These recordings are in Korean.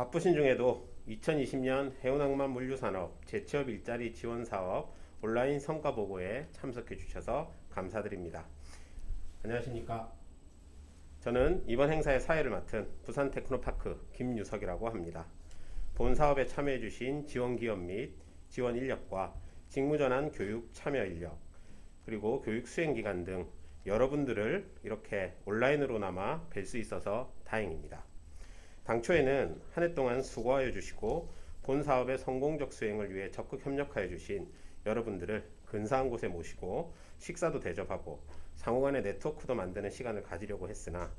바쁘신 중에도 2020년 해운항만 물류산업 재취업 일자리 지원 사업 온라인 성과 보고에 참석해 주셔서 감사드립니다. 안녕하십니까? 저는 이번 행사의 사회를 맡은 부산 테크노파크 김유석이라고 합니다. 본 사업에 참여해 주신 지원 기업 및 지원 인력과 직무전환 교육 참여 인력, 그리고 교육 수행 기간 등 여러분들을 이렇게 온라인으로나마 뵐 수 있어서 다행입니다. 당초에는 한 해 동안 수고하여 주시고 본 사업의 성공적 수행을 위해 적극 협력하여 주신 여러분들을 근사한 곳에 모시고 식사도 대접하고 상호간의 네트워크도 만드는 시간을 가지려고 했으나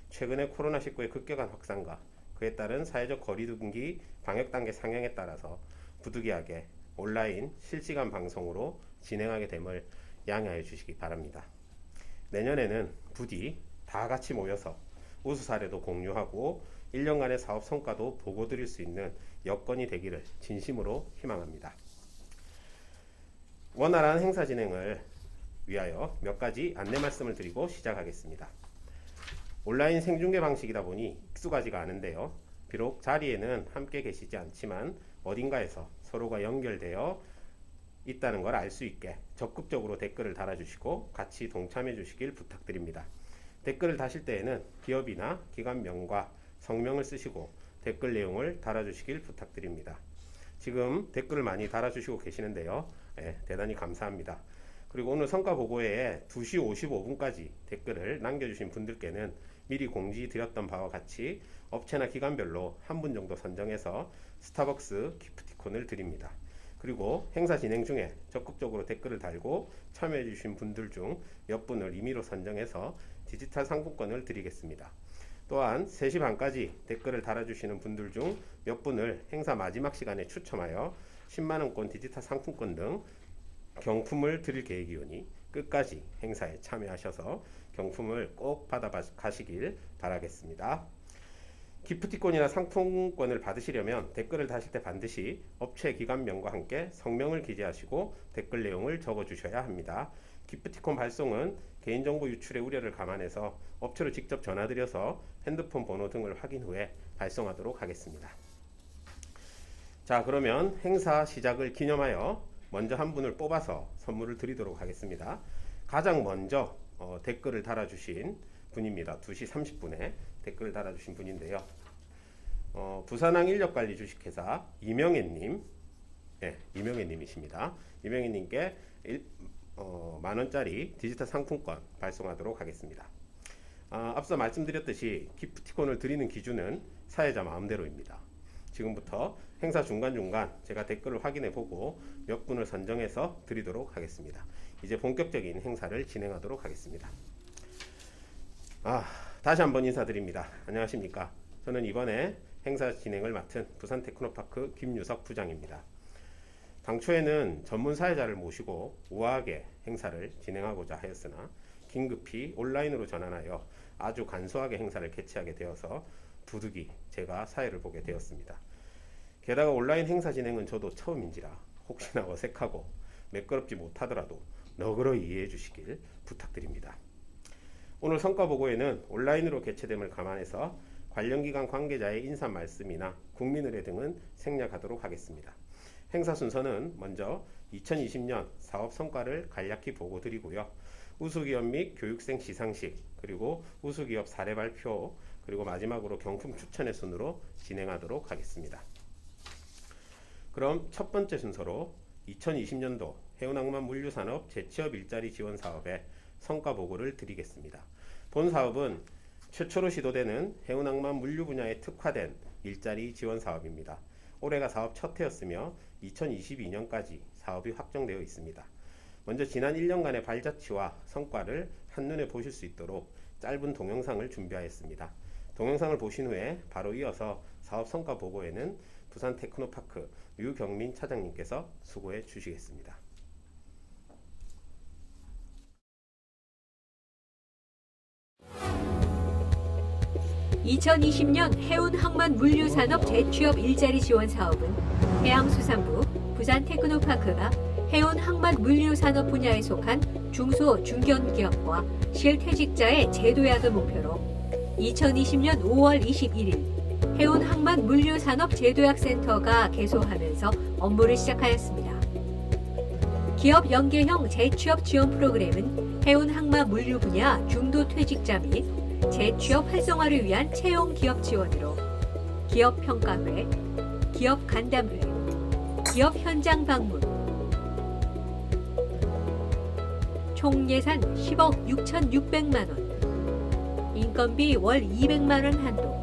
최근의 코로나19의 급격한 확산과 그에 따른 사회적 거리두기 방역 단계 상향에 따라서 부득이하게 온라인 실시간 방송으로 진행하게 됨을 양해하여 주시기 바랍니다. 내년에는 부디 다 같이 모여서 우수 사례도 공유하고 1년간의 사업 성과도 보고 드릴 수 있는 여건이 되기를 진심으로 희망합니다. 원활한 행사 진행을 위하여 몇 가지 안내 말씀을 드리고 시작하겠습니다. 온라인 생중계 방식이다 보니 익숙하지가 않은데요. 비록 자리에는 함께 계시지 않지만 어딘가에서 서로가 연결되어 있다는 걸 알 수 있게 적극적으로 댓글을 달아주시고 같이 동참해 주시길 부탁드립니다. 댓글을 다실 때에는 기업이나 기관명과 성명을 쓰시고 댓글 내용을 달아주시길 부탁드립니다. 지금 댓글을 많이 달아주시고 계시는데요. 대단히 감사합니다. 그리고 오늘 성과 보고회에 2시 55분까지 댓글을 남겨주신 분들께는 미리 공지 드렸던 바와 같이 업체나 기관별로 한 분 정도 선정해서 스타벅스 기프티콘을 드립니다. 그리고 행사 진행 중에 적극적으로 댓글을 달고 참여해 주신 분들 중 몇 분을 임의로 선정해서 디지털 상품권을 드리겠습니다. 또한 3시 반까지 댓글을 달아주시는 분들 중 몇 분을 행사 마지막 시간에 추첨하여 10만원권 디지털 상품권 등 경품을 드릴 계획이오니 끝까지 행사에 참여하셔서 경품을 꼭 받아 가시길 바라겠습니다. 기프티콘이나 상품권을 받으시려면 댓글을 다실 때 반드시 업체 기관명과 함께 성명을 기재하시고 댓글 내용을 적어주셔야 합니다. 기프티콘 발송은 개인정보 유출의 우려를 감안해서 업체로 직접 전화드려서 핸드폰 번호 등을 확인 후에 발송하도록 하겠습니다. 자, 그러면 행사 시작을 기념하여 먼저 한 분을 뽑아서 선물을 드리도록 하겠습니다. 가장 먼저 댓글을 달아주신 분입니다. 2시 30분에 댓글을 달아주신 분인데요. 부산항 인력관리 주식회사 이명애님, 이명애님이십니다. 이명애님께 만원짜리 디지털 상품권 발송하도록 하겠습니다. 앞서 말씀드렸듯이 기프티콘을 드리는 기준은 사회자 마음대로입니다. 지금부터 행사 중간중간 제가 댓글을 확인해 보고 몇 분을 선정해서 드리도록 하겠습니다. 이제 본격적인 행사를 진행하도록 하겠습니다. 다시 한번 인사드립니다. 안녕하십니까? 저는 이번에 행사 진행을 맡은 부산 테크노파크 김유석 부장입니다. 당초에는 전문 사회자를 모시고 우아하게 행사를 진행하고자 하였으나 긴급히 온라인으로 전환하여 아주 간소하게 행사를 개최하게 되어서 부득이 제가 사회를 보게 되었습니다. 게다가 온라인 행사 진행은 저도 처음인지라 혹시나 어색하고 매끄럽지 못하더라도 너그러이 이해해 주시길 부탁드립니다. 오늘 성과 보고에는 온라인으로 개최됨을 감안해서 관련 기관 관계자의 인사 말씀이나 국민의례 등은 생략하도록 하겠습니다. 행사 순서는 먼저 2020년 사업 성과를 간략히 보고 드리고요. 우수기업 및 교육생 시상식, 그리고 우수기업 사례 발표, 그리고 마지막으로 경품 추천의 순으로 진행하도록 하겠습니다. 그럼 첫 번째 순서로 2020년도 해운항만 물류산업 재취업 일자리 지원 사업의 성과 보고를 드리겠습니다. 본 사업은 최초로 시도되는 해운항만 물류 분야에 특화된 일자리 지원 사업입니다. 올해가 사업 첫 해였으며 2022년까지 사업이 확정되어 있습니다. 먼저 지난 1년간의 발자취와 성과를 한눈에 보실 수 있도록 짧은 동영상을 준비하였습니다. 동영상을 보신 후에 바로 이어서 사업 성과 보고에는 부산 테크노파크 유경민 차장님께서 수고해 주시겠습니다. 2020년 해운항만 물류산업 재취업 일자리 지원 사업은 해양수산부, 부산테크노파크가 해운항만 물류산업 분야에 속한 중소, 중견기업과 실퇴직자의 재도약을 목표로 2020년 5월 21일 해운 항만 물류산업 제도약센터가 개소하면서 업무를 시작하였습니다. 기업 연계형 재취업 지원 프로그램은 해운 항만 물류 분야 중도 퇴직자 및 재취업 활성화를 위한 채용 기업 지원으로 기업 평가회, 기업 간담회, 기업 현장 방문, 총 예산 10억 6,600만 원, 인건비 월 200만 원 한도,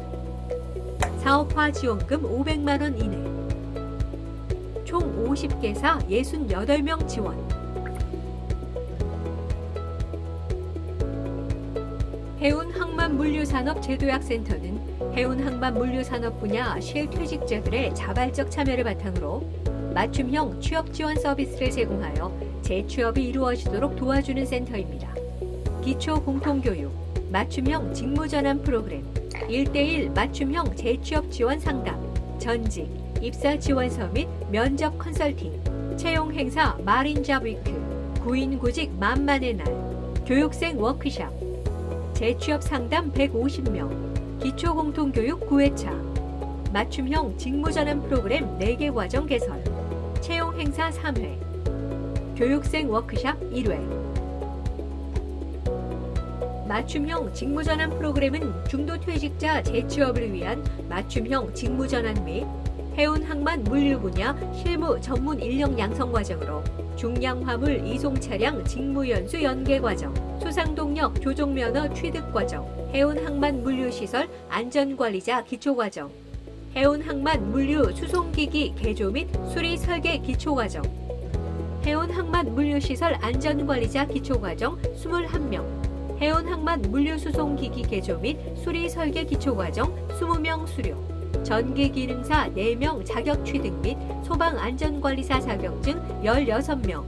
사업화 지원금 500만 원 이내, 총 50개사 68명 지원. 해운 항만 물류산업 제도약센터는 해운 항만 물류산업 분야 실퇴직자들의 자발적 참여를 바탕으로 맞춤형 취업 지원 서비스를 제공하여 재취업이 이루어지도록 도와주는 센터입니다. 기초 공통교육, 맞춤형 직무전환 프로그램, 1대1 맞춤형 재취업 지원 상담, 전직, 입사 지원서 및 면접 컨설팅, 채용 행사 마린잡 위크, 구인구직 만만의 날, 교육생 워크샵, 재취업 상담 150명, 기초 공통교육 9회차, 맞춤형 직무전환 프로그램 4개 과정 개설, 채용 행사 3회, 교육생 워크샵 1회. 맞춤형 직무전환 프로그램은 중도퇴직자 재취업을 위한 맞춤형 직무전환 및 해운 항만 물류 분야 실무 전문 인력 양성 과정으로 중량 화물 이송 차량 직무 연수 연계 과정, 소상동력 조종 면허 취득 과정, 해운 항만 물류 시설 안전 관리자 기초 과정, 해운 항만 물류 수송기기 개조 및 수리 설계 기초 과정, 해운 항만 물류 시설 안전 관리자 기초 과정 21명, 해운 항만 물류 수송기기 개조 및 수리 설계 기초 과정 20명 수료, 전기 기능사 4명 자격 취득 및 소방 안전관리사 자격증 16명,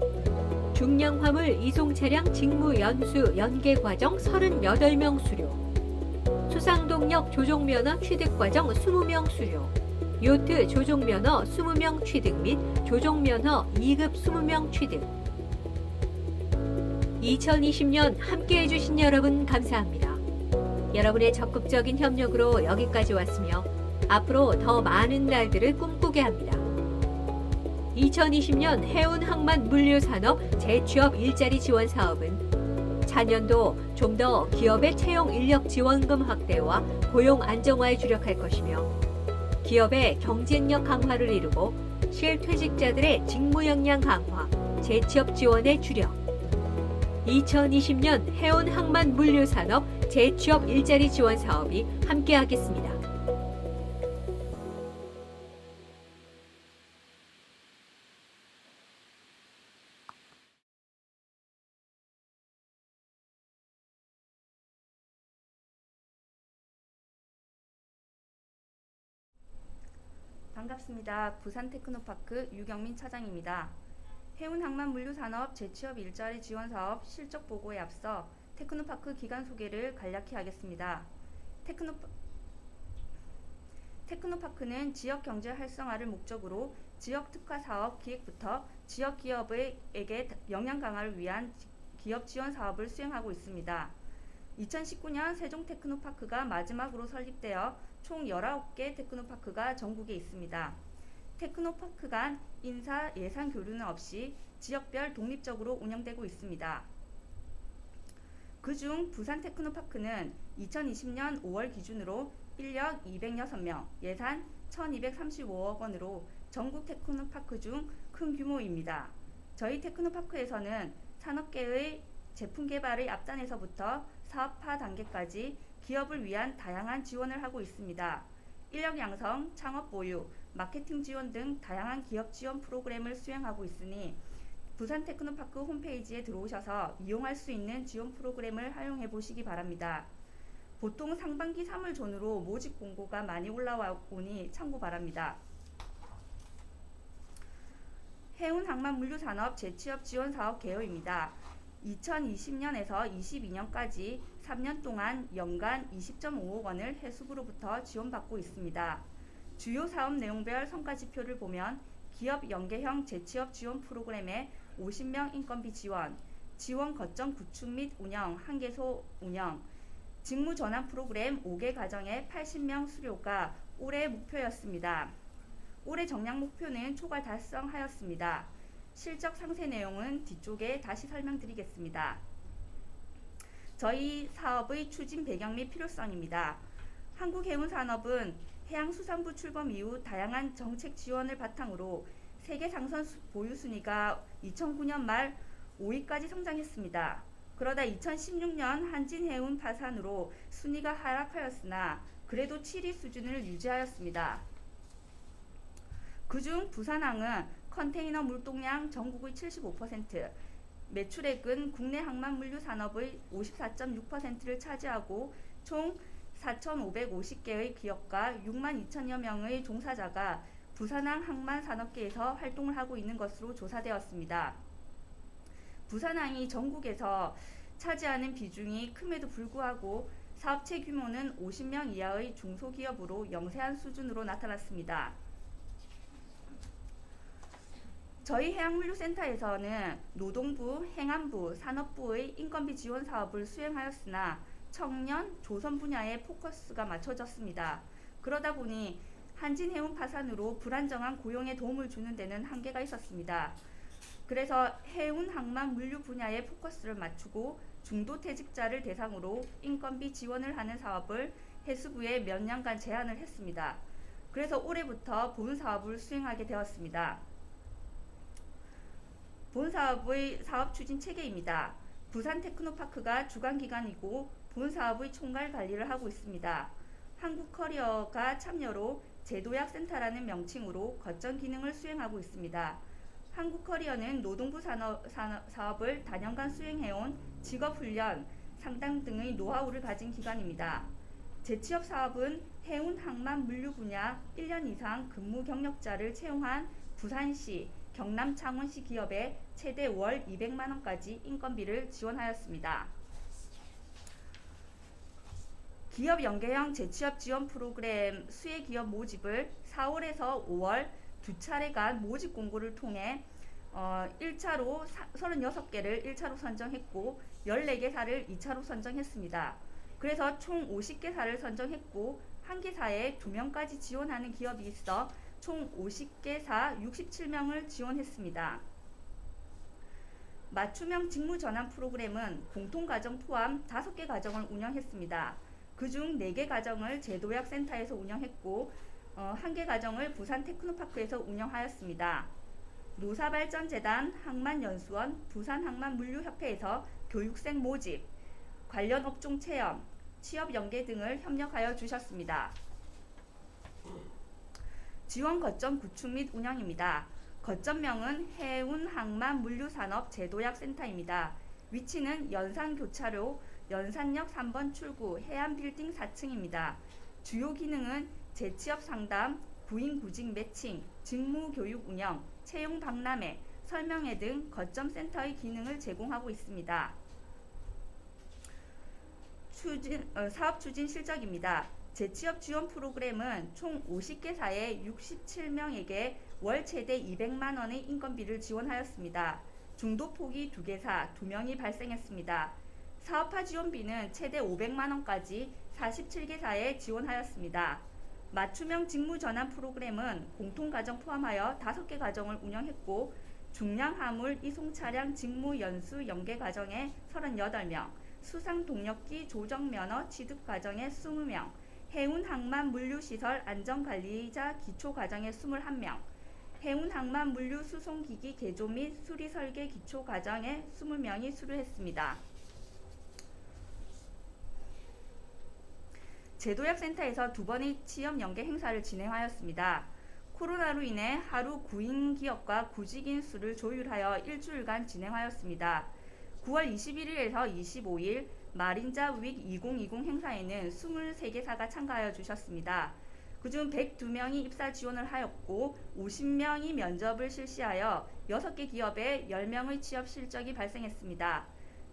중량 화물 이송 차량 직무 연수 연계 과정 38명 수료, 수상동력 조종 면허 취득 과정 20명 수료, 요트 조종 면허 20명 취득 및 조종 면허 2급 20명 취득. 2020년 함께 해주신 여러분 감사합니다. 여러분의 적극적인 협력으로 여기까지 왔으며 앞으로 더 많은 날들을 꿈꾸게 합니다. 2020년 해운 항만 물류산업 재취업 일자리 지원 사업은 차년도 좀 더 기업의 채용 인력 지원금 확대와 고용 안정화에 주력할 것이며 기업의 경쟁력 강화를 이루고 실퇴직자들의 직무 역량 강화, 재취업 지원에 주력. 2020년 해운 항만 물류산업 재취업 일자리 지원 사업이 함께하겠습니다. 반갑습니다. 부산테크노파크 유경민 차장입니다. 해운 항만 물류산업 재취업 일자리 지원 사업 실적 보고에 앞서 테크노파크 기간 소개를 간략히 하겠습니다. 테크노파크는 지역 경제 활성화를 목적으로 지역 특화 사업 기획부터 지역 기업에게 역량 강화를 위한 기업 지원 사업을 수행하고 있습니다. 2019년 세종 테크노파크가 마지막으로 설립되어 총 19개 테크노파크가 전국에 있습니다. 테크노파크 간 인사 예산 교류는 없이 지역별 독립적으로 운영되고 있습니다. 그중 부산 테크노파크는 2020년 5월 기준으로 인력 206명, 예산 1,235억 원으로 전국 테크노파크 중 큰 규모입니다. 저희 테크노파크에서는 산업계의 제품 개발의 앞단에서부터 사업화 단계까지 기업을 위한 다양한 지원을 하고 있습니다. 인력 양성, 창업 보유, 마케팅 지원 등 다양한 기업 지원 프로그램을 수행하고 있으니 부산 테크노파크 홈페이지에 들어오셔서 이용할 수 있는 지원 프로그램을 활용해 보시기 바랍니다. 보통 상반기 3월 전후로 모집 공고가 많이 올라와 오니 참고 바랍니다. 해운 항만 물류산업 재취업 지원 사업 개요입니다. 2020년에서 22년까지 3년 동안 연간 20.5억 원을 해수부로부터 지원받고 있습니다. 주요 사업 내용별 성과지표를 보면 기업 연계형 재취업 지원 프로그램에 50명 인건비 지원, 지원 거점 구축 및 운영, 한개소 운영, 직무 전환 프로그램 5개 과정에 80명 수료가 올해 목표였습니다. 올해 정량 목표는 초과 달성하였습니다. 실적 상세 내용은 뒤쪽에 다시 설명드리겠습니다. 저희 사업의 추진 배경 및 필요성입니다. 한국해운산업은 해양수산부 출범 이후 다양한 정책 지원을 바탕으로 세계 상선 보유 순위가 2009년 말 5위까지 성장했습니다. 그러다 2016년 한진해운 파산으로 순위가 하락하였으나 그래도 7위 수준을 유지하였습니다. 그중 부산항은 컨테이너 물동량 전국의 75%, 매출액은 국내 항만 물류 산업의 54.6%를 차지하고 총 4,550개의 기업과 6만 2천여 명의 종사자가 부산항 항만 산업계에서 활동을 하고 있는 것으로 조사되었습니다. 부산항이 전국에서 차지하는 비중이 큼에도 불구하고 사업체 규모는 50명 이하의 중소기업으로 영세한 수준으로 나타났습니다. 저희 해양물류센터에서는 노동부, 행안부, 산업부의 인건비 지원 사업을 수행하였으나 청년, 조선 분야에 포커스가 맞춰졌습니다. 그러다 보니 한진해운 파산으로 불안정한 고용에 도움을 주는 데는 한계가 있었습니다. 그래서 해운 항만 물류 분야에 포커스를 맞추고 중도퇴직자를 대상으로 인건비 지원을 하는 사업을 해수부에 몇 년간 제안을 했습니다. 그래서 올해부터 본 사업을 수행하게 되었습니다. 본 사업의 사업 추진 체계입니다. 부산 테크노파크가 주관기관이고 본 사업의 총괄 관리를 하고 있습니다. 한국커리어가 참여로 제도약센터라는 명칭으로 거점 기능을 수행하고 있습니다. 한국커리어는 노동부 사업을 다년간 수행해온 직업훈련, 상담 등의 노하우를 가진 기관입니다. 재취업 사업은 해운 항만 물류 분야 1년 이상 근무 경력자를 채용한 부산시, 경남 창원시 기업에 최대 월 200만 원까지 인건비를 지원하였습니다. 기업 연계형 재취업 지원 프로그램 수혜기업 모집을 4월에서 5월 두 차례간 모집 공고를 통해 1차로 36개를 1차로 선정했고 14개사를 2차로 선정했습니다. 그래서 총 50개사를 선정했고 한 개사에 2명까지 지원하는 기업이 있어 총 50개사 67명을 지원했습니다. 맞춤형 직무 전환 프로그램은 공통과정 포함 5개 과정을 운영했습니다. 그중 4개 과정을 제도약센터에서 운영했고 1개 과정을 부산 테크노파크에서 운영하였습니다. 노사발전재단, 항만연수원, 부산항만물류협회에서 교육생 모집, 관련 업종 체험, 취업 연계 등을 협력하여 주셨습니다. 지원 거점 구축 및 운영입니다. 거점명은 해운항만물류산업제도약센터입니다. 위치는 연산교차로 연산역 3번 출구 해안빌딩 4층입니다. 주요 기능은 재취업 상담, 구인구직 매칭, 직무교육 운영, 채용 박람회, 설명회 등 거점센터의 기능을 제공하고 있습니다. 사업 추진 실적입니다. 재취업 지원 프로그램은 총 50개사에 67명에게 월 최대 200만 원의 인건비를 지원하였습니다. 중도포기 2개사 2명이 발생했습니다. 사업화 지원비는 최대 500만 원까지 47개사에 지원하였습니다. 맞춤형 직무 전환 프로그램은 공통과정 포함하여 5개 과정을 운영했고 중량 화물 이송 차량 직무 연수 연계 과정에 38명, 수상 동력기 조정 면허 취득 과정에 20명, 해운 항만 물류 시설 안전관리자 기초 과정에 21명, 해운 항만 물류 수송 기기 개조 및 수리 설계 기초 과정에 20명이 수료했습니다. 제도약센터에서 2번의 취업 연계 행사를 진행하였습니다. 코로나로 인해 하루 구인 기업과 구직인 수를 조율하여 일주일간 진행하였습니다. 9월 21일에서 25일 마린자 윅 2020 행사에는 23개사가 참가하여 주셨습니다. 그중 102명이 입사 지원을 하였고 50명이 면접을 실시하여 6개 기업에 10명의 취업 실적이 발생했습니다.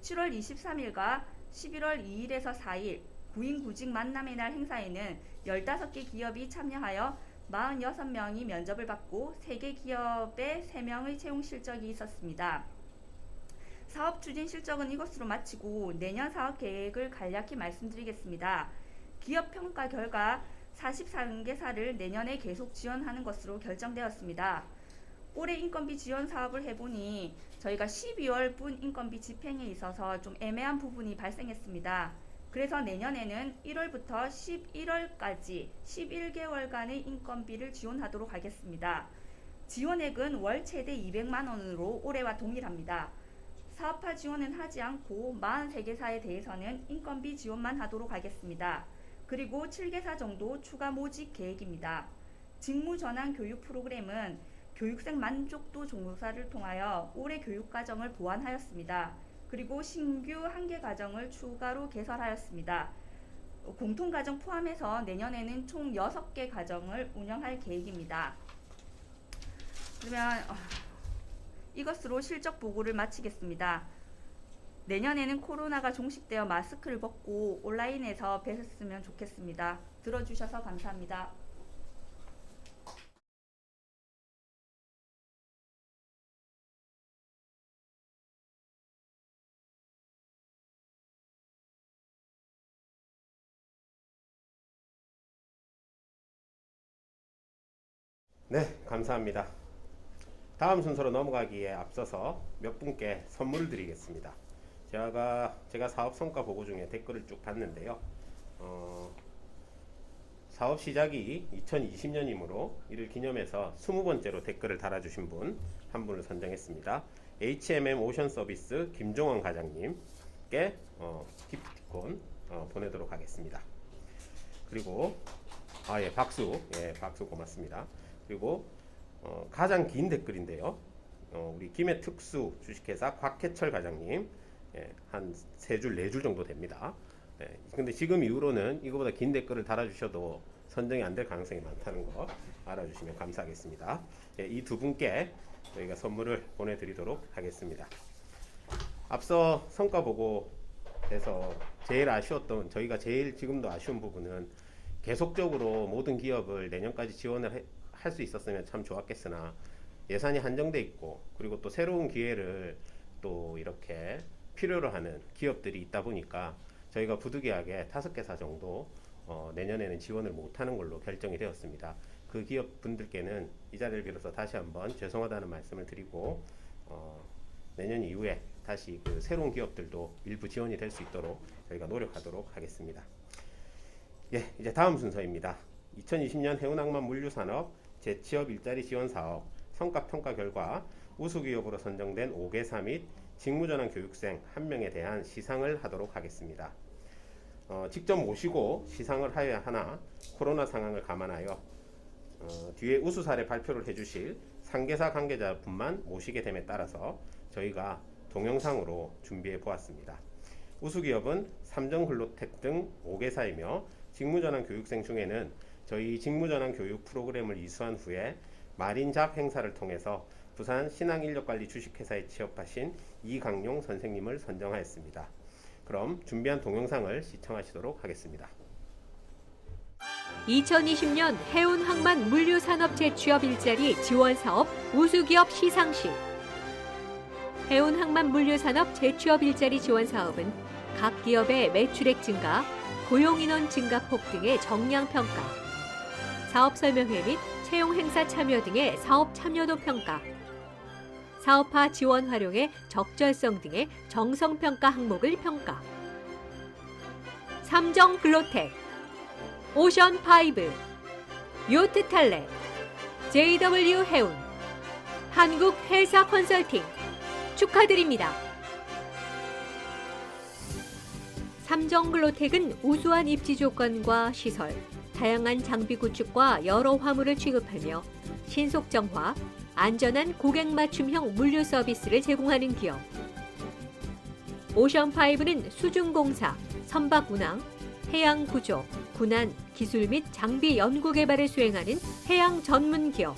7월 23일과 11월 2일에서 4일 구인구직 만남의 날 행사에는 15개 기업이 참여하여 46명이 면접을 받고 3개 기업에 3명의 채용 실적이 있었습니다. 사업 추진 실적은 이것으로 마치고 내년 사업 계획을 간략히 말씀드리겠습니다. 기업 평가 결과 44개사를 내년에 계속 지원하는 것으로 결정되었습니다. 올해 인건비 지원 사업을 해보니 저희가 12월분 인건비 집행에 있어서 좀 애매한 부분이 발생했습니다. 그래서 내년에는 1월부터 11월까지 11개월간의 인건비를 지원하도록 하겠습니다. 지원액은 월 최대 200만 원으로 올해와 동일합니다. 사업화 지원은 하지 않고 43개사에 대해서는 인건비 지원만 하도록 하겠습니다. 그리고 7개사 정도 추가 모집 계획입니다. 직무전환 교육 프로그램은 교육생 만족도 조사를 통하여 올해 교육과정을 보완하였습니다. 그리고 신규 1개 과정을 추가로 개설하였습니다. 공통과정 포함해서 내년에는 총 6개 과정을 운영할 계획입니다. 그러면 이것으로 실적 보고를 마치겠습니다. 내년에는 코로나가 종식되어 마스크를 벗고 온라인에서 뵀으면 좋겠습니다. 들어주셔서 감사합니다. 네, 감사합니다. 다음 순서로 넘어가기에 앞서서 몇 분께 선물을 드리겠습니다. 제가 사업 성과 보고 중에 댓글을 쭉 봤는데요. 사업 시작이 2020년이므로 이를 기념해서 20번째로 댓글을 달아주신 분 한 분을 선정했습니다. HMM 오션 서비스 김종원 과장님께 기프티콘 보내도록 하겠습니다. 그리고 박수 고맙습니다. 그리고 가장 긴 댓글인데요. 우리 김해 특수 주식회사 곽해철 과장님 한 3줄 4줄 정도 됩니다. 근데 지금 이후로는 이거보다 긴 댓글을 달아주셔도 선정이 안 될 가능성이 많다는 거 알아주시면 감사하겠습니다. 이 두 분께 저희가 선물을 보내드리도록 하겠습니다. 앞서 성과 보고에서 제일 아쉬웠던, 저희가 제일 지금도 아쉬운 부분은 계속적으로 모든 기업을 내년까지 지원을 할 수 있었으면 참 좋았겠으나 예산이 한정돼 있고, 그리고 또 새로운 기회를 또 이렇게 필요로 하는 기업들이 있다 보니까 저희가 부득이하게 5개사 정도 내년에는 지원을 못하는 걸로 결정이 되었습니다. 그 기업분들께는 이 자리를 빌어서 다시 한번 죄송하다는 말씀을 드리고, 내년 이후에 다시 그 새로운 기업들도 일부 지원이 될 수 있도록 저희가 노력하도록 하겠습니다. 이제 다음 순서입니다. 2020년 해운항만 물류산업 재취업 일자리 지원 사업 성과 평가 결과 우수기업으로 선정된 5개사 및 직무전환 교육생 1명에 대한 시상을 하도록 하겠습니다. 직접 모시고 시상을 하여야 하나 코로나 상황을 감안하여 뒤에 우수 사례 발표를 해주실 상계사 관계자분만 모시게 됨에 따라서 저희가 동영상으로 준비해 보았습니다. 우수기업은 삼정글로텍 등 5개사이며 직무전환 교육생 중에는 저희 직무전환 교육 프로그램을 이수한 후에 마린잡 행사를 통해서 부산 신앙인력관리 주식회사에 취업하신 이강용 선생님을 선정하였습니다. 그럼 준비한 동영상을 시청하시도록 하겠습니다. 2020년 해운항만 물류산업 재취업 일자리 지원사업 우수기업 시상식. 해운항만 물류산업 재취업 일자리 지원사업은 각 기업의 매출액 증가, 고용인원 증가폭 등의 정량평가, 사업설명회 및 채용행사 참여 등의 사업 참여도 평가, 사업화 지원 활용의 적절성 등의 정성평가 항목을 평가, 삼정글로텍, 오션파이브, 요트탈레, JW 해운, 한국회사컨설팅 축하드립니다. 삼정글로텍은 우수한 입지 조건과 시설, 다양한 장비 구축과 여러 화물을 취급하며 신속 정화, 안전한 고객 맞춤형 물류 서비스를 제공하는 기업. 오션파이브는 수중공사, 선박 운항, 해양 구조, 군안, 기술 및 장비 연구 개발을 수행하는 해양 전문 기업.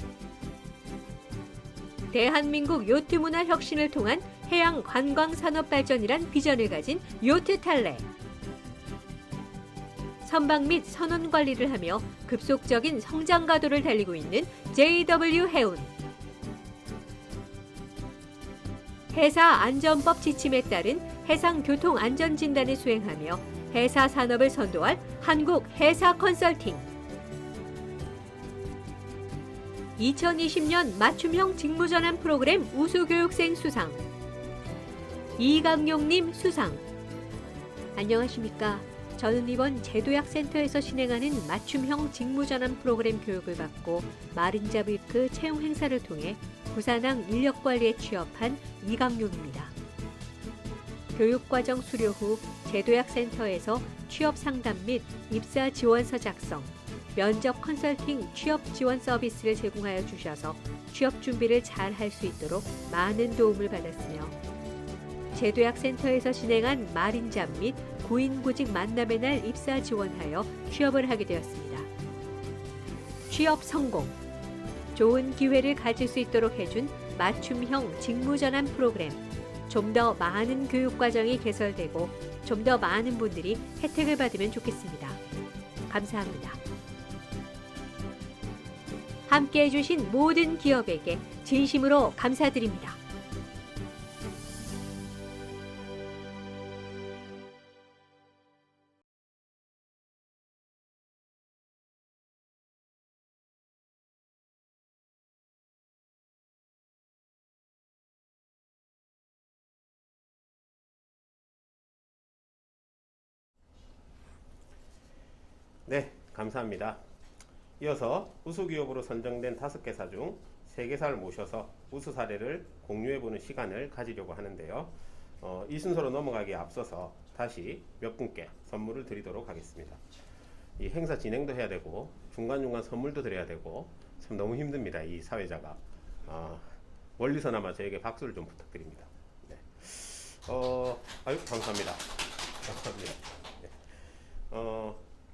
대한민국 요트 문화 혁신을 통한 해양 관광 산업 발전이란 비전을 가진 요트탈레. 선박 및 선원 관리를 하며 급속적인 성장 가도를 달리고 있는 JW 해운. 해사 안전법 지침에 따른 해상 교통 안전 진단을 수행하며 해사 산업을 선도할 한국 해사 컨설팅. 2020년 맞춤형 직무전환 프로그램 우수교육생 수상 이강용님 수상. 안녕하십니까. 저는 이번 제도약센터에서 진행하는 맞춤형 직무전환 프로그램 교육을 받고 마린자브리크 채용 행사를 통해 부산항 인력관리에 취업한 이강용입니다. 교육과정 수료 후 제도약센터에서 취업 상담 및 입사 지원서 작성, 면접 컨설팅 취업 지원 서비스를 제공하여 주셔서 취업 준비를 잘 할 수 있도록 많은 도움을 받았으며 제도약센터에서 진행한 마린잡 및 구인구직 만남의 날 입사 지원하여 취업을 하게 되었습니다. 취업 성공, 좋은 기회를 가질 수 있도록 해준 맞춤형 직무전환 프로그램, 좀 더 많은 교육과정이 개설되고 좀 더 많은 분들이 혜택을 받으면 좋겠습니다. 감사합니다. 함께해 주신 모든 기업에게 진심으로 감사드립니다. 네, 감사합니다. 이어서 우수기업으로 선정된 5개사 중 3개사를 모셔서 우수 사례를 공유해보는 시간을 가지려고 하는데요. 이 순서로 넘어가기에 앞서서 다시 몇 분께 선물을 드리도록 하겠습니다. 이 행사 진행도 해야 되고 중간중간 선물도 드려야 되고 참 너무 힘듭니다. 이 사회자가. 멀리서나마 저에게 박수를 좀 부탁드립니다. 네. 아유, 감사합니다. 감사합니다. 네.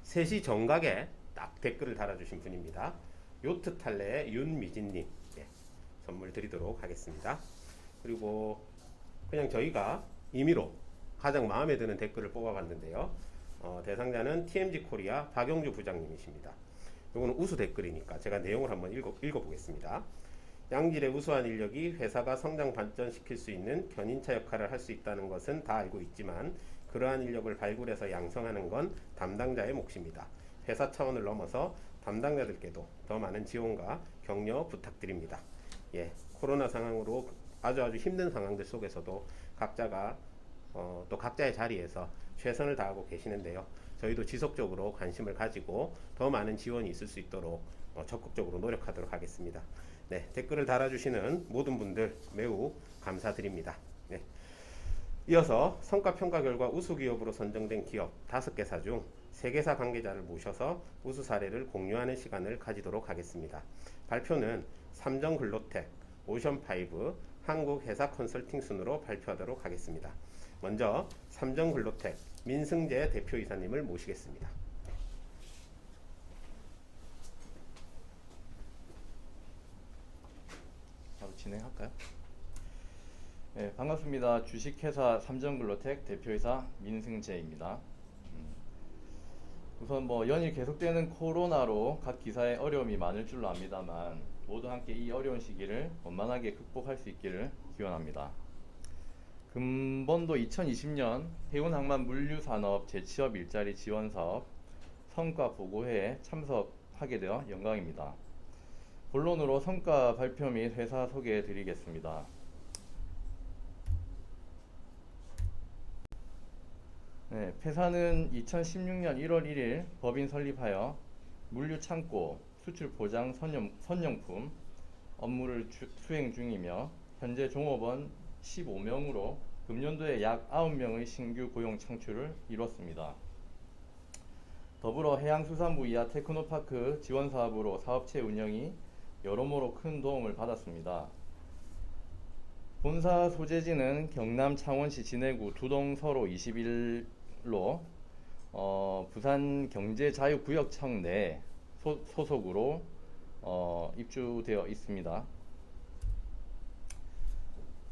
3시 정각에 딱 댓글을 달아주신 분입니다. 요트 탈레의 윤미진님, 예, 선물 드리도록 하겠습니다. 그리고 그냥 저희가 임의로 가장 마음에 드는 댓글을 뽑아봤는데요. 대상자는 TMG 코리아 박영주 부장님이십니다. 이거는 우수 댓글이니까 제가 내용을 한번 읽어보겠습니다. 양질의 우수한 인력이 회사가 성장 발전시킬 수 있는 견인차 역할을 할 수 있다는 것은 다 알고 있지만 그러한 인력을 발굴해서 양성하는 건 담당자의 몫입니다. 회사 차원을 넘어서 담당자들께도 더 많은 지원과 격려 부탁드립니다. 예, 코로나 상황으로 아주 힘든 상황들 속에서도 각자가 또 각자의 자리에서 최선을 다하고 계시는데요. 저희도 지속적으로 관심을 가지고 더 많은 지원이 있을 수 있도록 적극적으로 노력하도록 하겠습니다. 네, 댓글을 달아주시는 모든 분들 매우 감사드립니다. 네. 이어서 성과평가 결과 우수기업으로 선정된 기업 5개사 중 3개사 관계자를 모셔서 우수 사례를 공유하는 시간을 가지도록 하겠습니다. 발표는 삼정글로텍, 오션파이브, 한국회사 컨설팅 순으로 발표하도록 하겠습니다. 먼저 삼정글로텍 민승재 대표이사님을 모시겠습니다. 바로 진행할까요? 네, 반갑습니다. 주식회사 삼정글로텍 대표이사 민승재입니다. 우선 연일 계속되는 코로나로 각 기사에 어려움이 많을 줄로 압니다만 모두 함께 이 어려운 시기를 원만하게 극복할 수 있기를 기원합니다. 금번도 2020년 해운항만 물류산업 재취업 일자리 지원사업 성과 보고회에 참석하게 되어 영광입니다. 본론으로 성과 발표 및 회사 소개해 드리겠습니다. 네, 회사는 2016년 1월 1일 법인 설립하여 물류창고, 수출보장 선용품 업무를 수행 중이며 현재 종업원 15명으로 금년도에 약 9명의 신규 고용 창출을 이뤘습니다. 더불어 해양수산부 이하 테크노파크 지원사업으로 사업체 운영이 여러모로 큰 도움을 받았습니다. 본사 소재지는 경남 창원시 진해구 두동서로 21로 부산경제자유구역청 내 소속으로 입주되어 있습니다.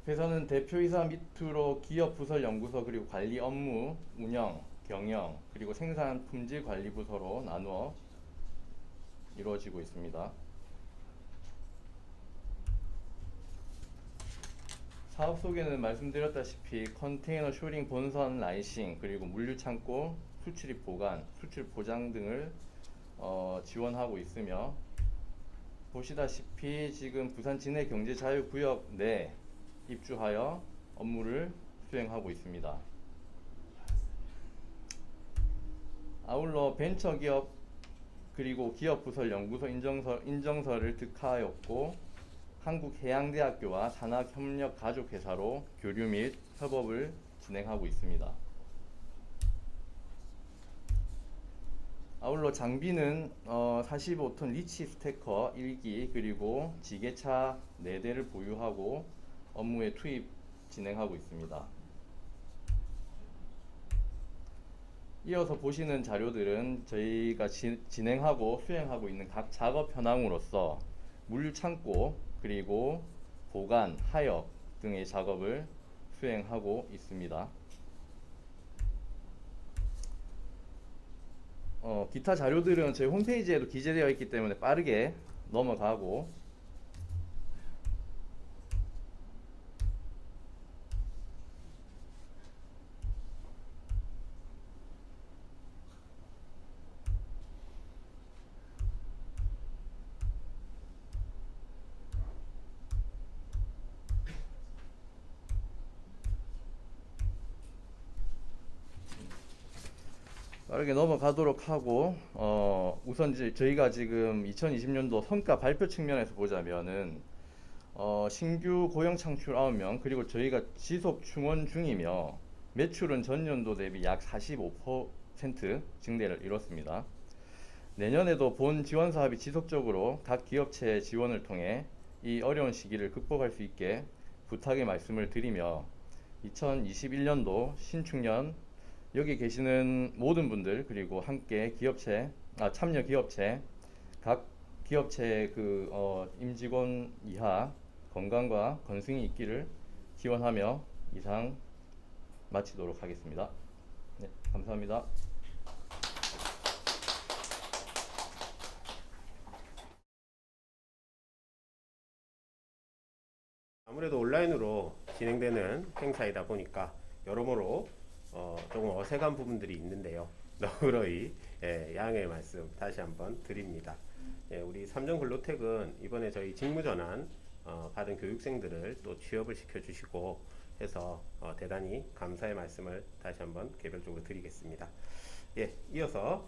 회사는 대표이사 밑으로 기업 부설 연구소 그리고 관리 업무, 운영, 경영 그리고 생산 품질 관리 부서로 나누어 이루어지고 있습니다. 사업 소개는 말씀드렸다시피 컨테이너 쇼링 본선 라이싱 그리고 물류창고, 수출입 보관, 수출 보장 등을 지원하고 있으며 보시다시피 지금 부산 진해경제자유구역 내 입주하여 업무를 수행하고 있습니다. 아울러 벤처기업 그리고 기업부설 연구소 인정서를 득하였고 한국해양대학교와 산학협력가족회사로 교류 및 협업을 진행하고 있습니다. 아울러 장비는 45톤 리치 스태커 1기 그리고 지게차 4대를 보유하고 업무에 투입 진행하고 있습니다. 이어서 보시는 자료들은 저희가 진행하고 수행하고 있는 각 작업 현황으로서 물류창고 그리고 보관, 하역 등의 작업을 수행하고 있습니다. 기타 자료들은 저희 홈페이지에도 기재되어 있기 때문에 빠르게 넘어가고 빠르게 넘어가도록 하고 우선 저희가 지금 2020년도 성과 발표 측면에서 보자면은 신규 고용 창출 9명 그리고 저희가 지속 충원 중이며 매출은 전년도 대비 약 45% 증대를 이뤘습니다. 내년에도 본 지원 사업이 지속적으로 각 기업체 지원을 통해 이 어려운 시기를 극복할 수 있게 부탁의 말씀을 드리며 2021년도 신축년 여기 계시는 모든 분들 그리고 함께 참여 기업체 각 기업체 임직원 이하 건강과 건승이 있기를 기원하며 이상 마치도록 하겠습니다. 네, 감사합니다. 아무래도 온라인으로 진행되는 행사이다 보니까 여러모로 조금 어색한 부분들이 있는데요. 너그러이 양해의 말씀 다시 한번 드립니다. 우리 삼성글로텍은 이번에 저희 직무전환 받은 교육생들을 또 취업을 시켜주시고 해서 대단히 감사의 말씀을 다시 한번 개별적으로 드리겠습니다. 이어서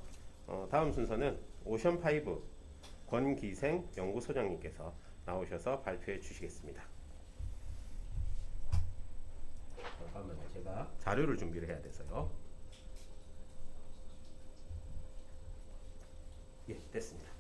다음 순서는 오션5 권기생 연구소장님께서 나오셔서 발표해 주시겠습니다. 잠깐만요. 제가 자료를 준비를 해야 돼서요. 됐습니다.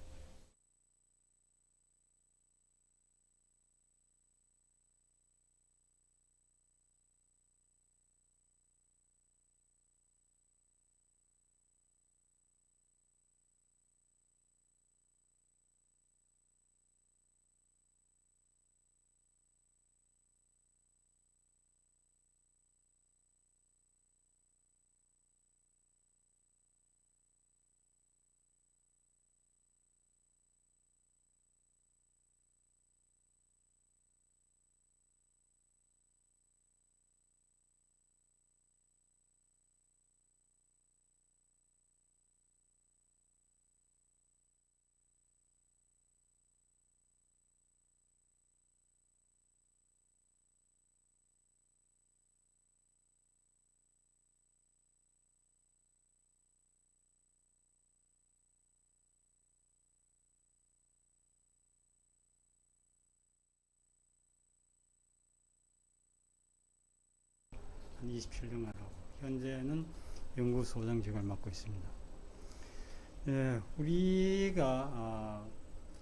한 27년간 하고 현재는 연구소장직을 맡고 있습니다. 우리가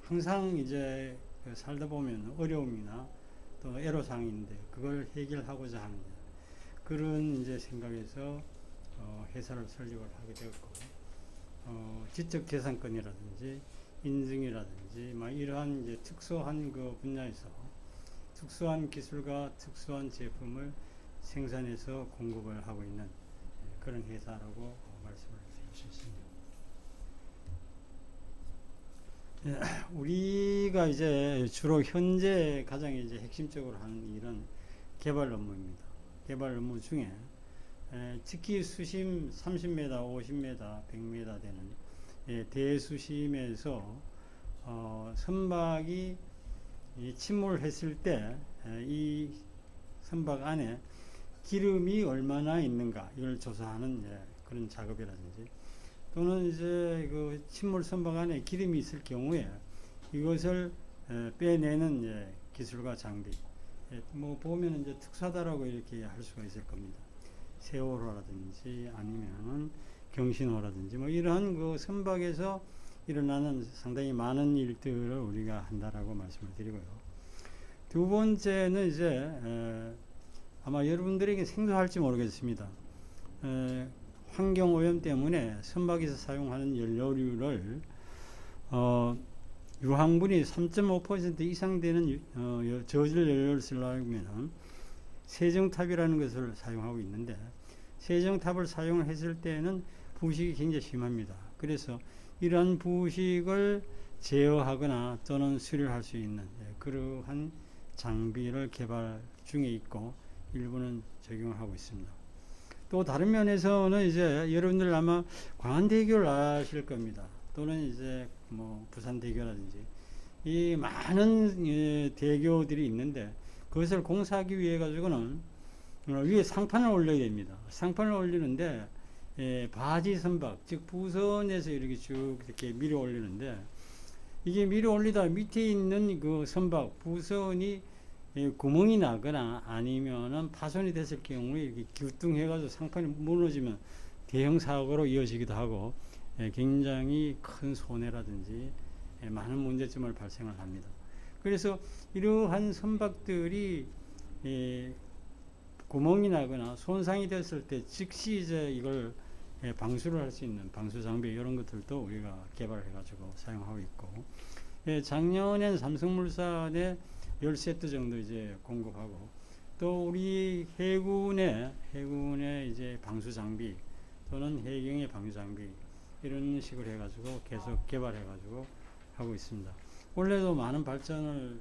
항상 이제 살다 보면 어려움이나 또 애로사항인데 그걸 해결하고자 하는 그런 이제 생각에서 회사를 설립을 하게 되었고 지적 재산권이라든지 인증이라든지 이러한 이제 특수한 그 분야에서 특수한 기술과 특수한 제품을 생산해서 공급을 하고 있는 그런 회사라고 말씀을 드릴 수 있습니다. 우리가 이제 주로 현재 가장 이제 핵심적으로 하는 일은 개발 업무입니다. 개발 업무 중에 특히 수심 30m, 50m, 100m 되는 대수심에서 선박이 이 침몰했을 때 이 선박 안에 기름이 얼마나 있는가 이걸 조사하는 그런 작업이라든지, 또는 이제 그 침몰 선박 안에 기름이 있을 경우에 이것을 빼내는 기술과 장비, 뭐 보면 이제 특사다라고 이렇게 할 수가 있을 겁니다. 세월호라든지 아니면은 경신호라든지 뭐 이러한 그 선박에서 일어나는 상당히 많은 일들을 우리가 한다라고 말씀을 드리고요. 두 번째는 이제 아마 여러분들에게 생소할지 모르겠습니다. 환경 오염 때문에 선박에서 사용하는 연료류를 유황분이 3.5% 이상 되는 저질 연료를 쓰려면 세정탑이라는 것을 사용하고 있는데, 세정탑을 사용을 했을 때는 부식이 굉장히 심합니다. 그래서 이러한 부식을 제어하거나 또는 수리할 수 있는 그러한 장비를 개발 중에 있고 일부는 적용을 하고 있습니다. 또 다른 면에서는 이제 여러분들 아마 광안대교를 아실 겁니다. 또는 이제 뭐 부산대교라든지 이 많은 대교들이 있는데, 그것을 공사하기 위해 가지고는 위에 상판을 올려야 됩니다. 상판을 올리는데 바지 선박, 즉 부선에서 이렇게 쭉 이렇게 밀어 올리는데, 이게 밀어 올리다 밑에 있는 그 선박 부선이 구멍이 나거나 아니면은 파손이 됐을 경우에 이렇게 기우뚱해가지고 상판이 무너지면 대형 사고로 이어지기도 하고 굉장히 큰 손해라든지 많은 문제점을 발생을 합니다. 그래서 이러한 선박들이 구멍이 나거나 손상이 됐을 때 즉시 이제 이걸 방수를 할 수 있는 방수 장비, 이런 것들도 우리가 개발해 가지고 사용하고 있고, 작년엔 삼성물산에 10세트 정도 이제 공급하고, 또 우리 해군의 이제 방수 장비 또는 해경의 방수 장비, 이런 식으로 해 가지고 계속 개발해 가지고 하고 있습니다. 원래도 많은 발전을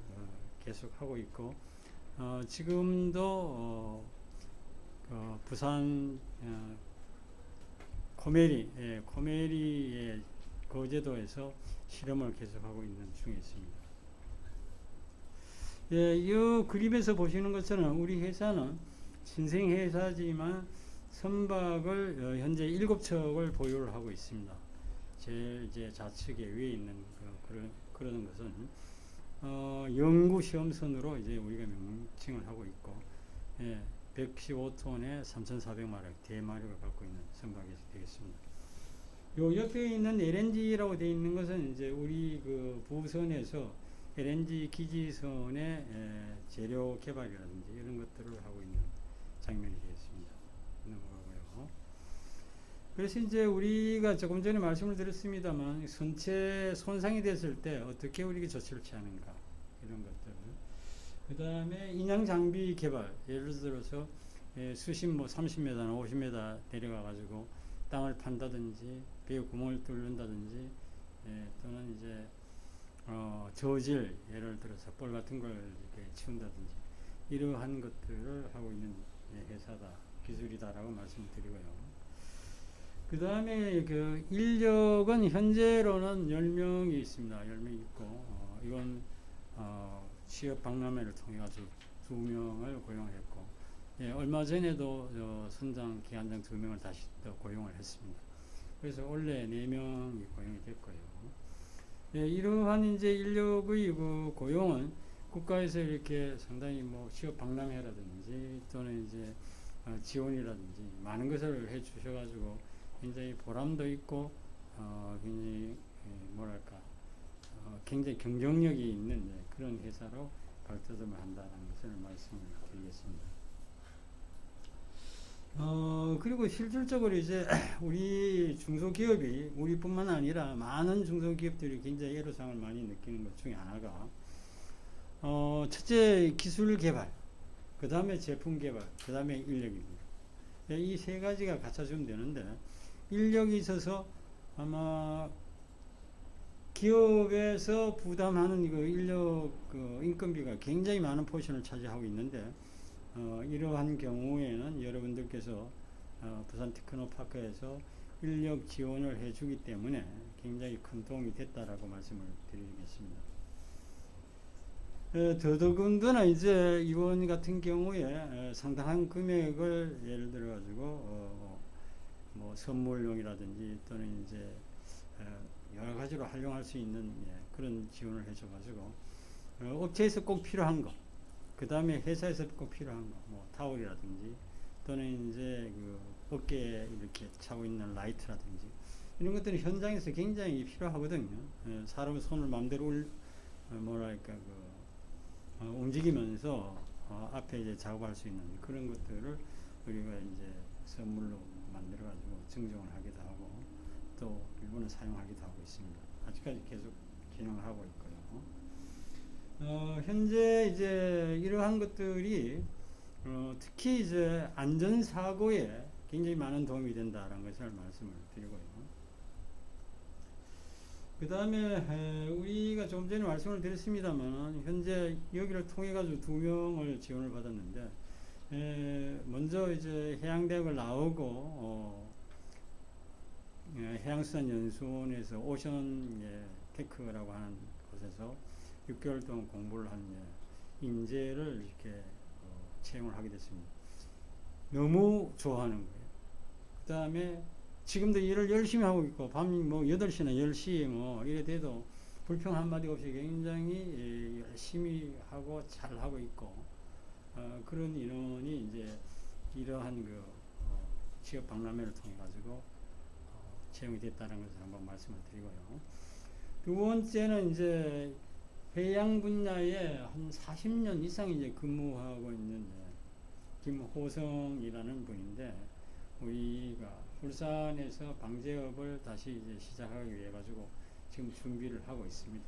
계속 하고 있고, 지금도 부산 코메리의 거제도에서 실험을 계속하고 있는 중에 있습니다. 이 그림에서 보시는 것처럼 우리 회사는 신생 회사지만 선박을 현재 7척을 보유를 하고 있습니다. 제일 이제 좌측에 위에 있는 그런 것은 연구 시험선으로 이제 우리가 명칭을 하고 있고, 115톤에 3,400마력 대마력을 갖고 있는 선박이 되겠습니다. 요 옆에 있는 LNG라고 되어 있는 것은 이제 우리 그 부선에서 LNG 기지선의 재료 개발이라든지 이런 것들을 하고 있는 장면이 되겠습니다. 넘어가고요. 그래서 이제 우리가 조금 전에 말씀을 드렸습니다만, 선체 손상이 됐을 때 어떻게 우리가 조치를 취하는가, 이런 것들. 그 다음에 인양 장비 개발, 예를 들어서 수심 뭐 30m나 50m 내려가 가지고 땅을 판다든지 배에 구멍을 뚫는다든지, 또는 이제 저질, 예를 들어서 볼 같은 걸 이렇게 치운다든지, 이러한 것들을 하고 있는 회사다, 기술이다라고 말씀드리고요. 그 다음에 그 인력은 현재로는 10명이 있습니다. 10명이 있고, 이건 취업 박람회를 통해 가지고 2명을 고용했고, 얼마 전에도 선장 기관장 2명을 다시 또 고용을 했습니다. 그래서 원래 4명이 고용이 됐고요. 이러한 이제 인력의 그 고용은 국가에서 이렇게 상당히 뭐 취업 박람회라든지 또는 이제 지원이라든지 많은 것을 해 주셔가지고 굉장히 보람도 있고, 굉장히 뭐랄까 굉장히 경쟁력이 있는 그런 회사로 발돋움을 한다는 것을 말씀을 드리겠습니다. 그리고 실질적으로 이제 우리 중소기업이, 우리뿐만 아니라 많은 중소기업들이 굉장히 애로사항을 많이 느끼는 것 중에 하나가, 첫째 기술 개발, 그 다음에 제품 개발, 그 다음에 인력입니다. 이 세 가지가 갖춰지면 되는데, 인력이 있어서 아마 기업에서 부담하는 이거 인력 인건비가 굉장히 많은 포션을 차지하고 있는데, 이러한 경우에는 여러분들께서 부산 테크노파크에서 인력 지원을 해주기 때문에 굉장히 큰 도움이 됐다라고 말씀을 드리겠습니다. 더더군다나 이제 이원 같은 경우에 상당한 금액을 예를 들어 가지고 뭐 선물용이라든지 또는 이제 여러 가지로 활용할 수 있는 그런 지원을 해줘 가지고 업체에서 꼭 필요한 거, 그 다음에 회사에서 꼭 필요한 거, 뭐 타월이라든지 또는 이제 그 어깨에 이렇게 차고 있는 라이트라든지 이런 것들은 현장에서 굉장히 필요하거든요. 사람 손을 마음대로 뭐랄까 움직이면서 앞에 이제 작업할 수 있는 그런 것들을 우리가 이제 선물로 만들어 가지고 증정을 하기도 하고 또 일부는 사용하기도 하고 있습니다. 아직까지 계속 진행을 하고 있고요. 현재 이제 이러한 것들이 특히 이제 안전사고에 굉장히 많은 도움이 된다라는 것을 말씀을 드리고요. 그 다음에 우리가 좀 전에 말씀을 드렸습니다만 현재 여기를 통해 가지고 2명을 지원을 받았는데 먼저 이제 해양대학을 나오고 해양수산연수원에서 오션 테크라고 하는 곳에서 6개월 동안 공부를 한 인재를 이렇게 채용을 하게 됐습니다. 너무 좋아하는 거예요. 그 다음에 지금도 일을 열심히 하고 있고 밤 뭐 8시나 10시 뭐 이래 돼도 불평 한마디 없이 굉장히 열심히 하고 잘 하고 있고 그런 인원이 이제 이러한 그 취업 박람회를 통해 가지고 채용이 됐다는 것을 한번 말씀을 드리고요. 두 번째는 이제 해양 분야에 한 40년 이상 이제 근무하고 있는 김호성이라는 분인데 우리가 울산에서 방제업을 다시 이제 시작하기 위해 가지고 지금 준비를 하고 있습니다.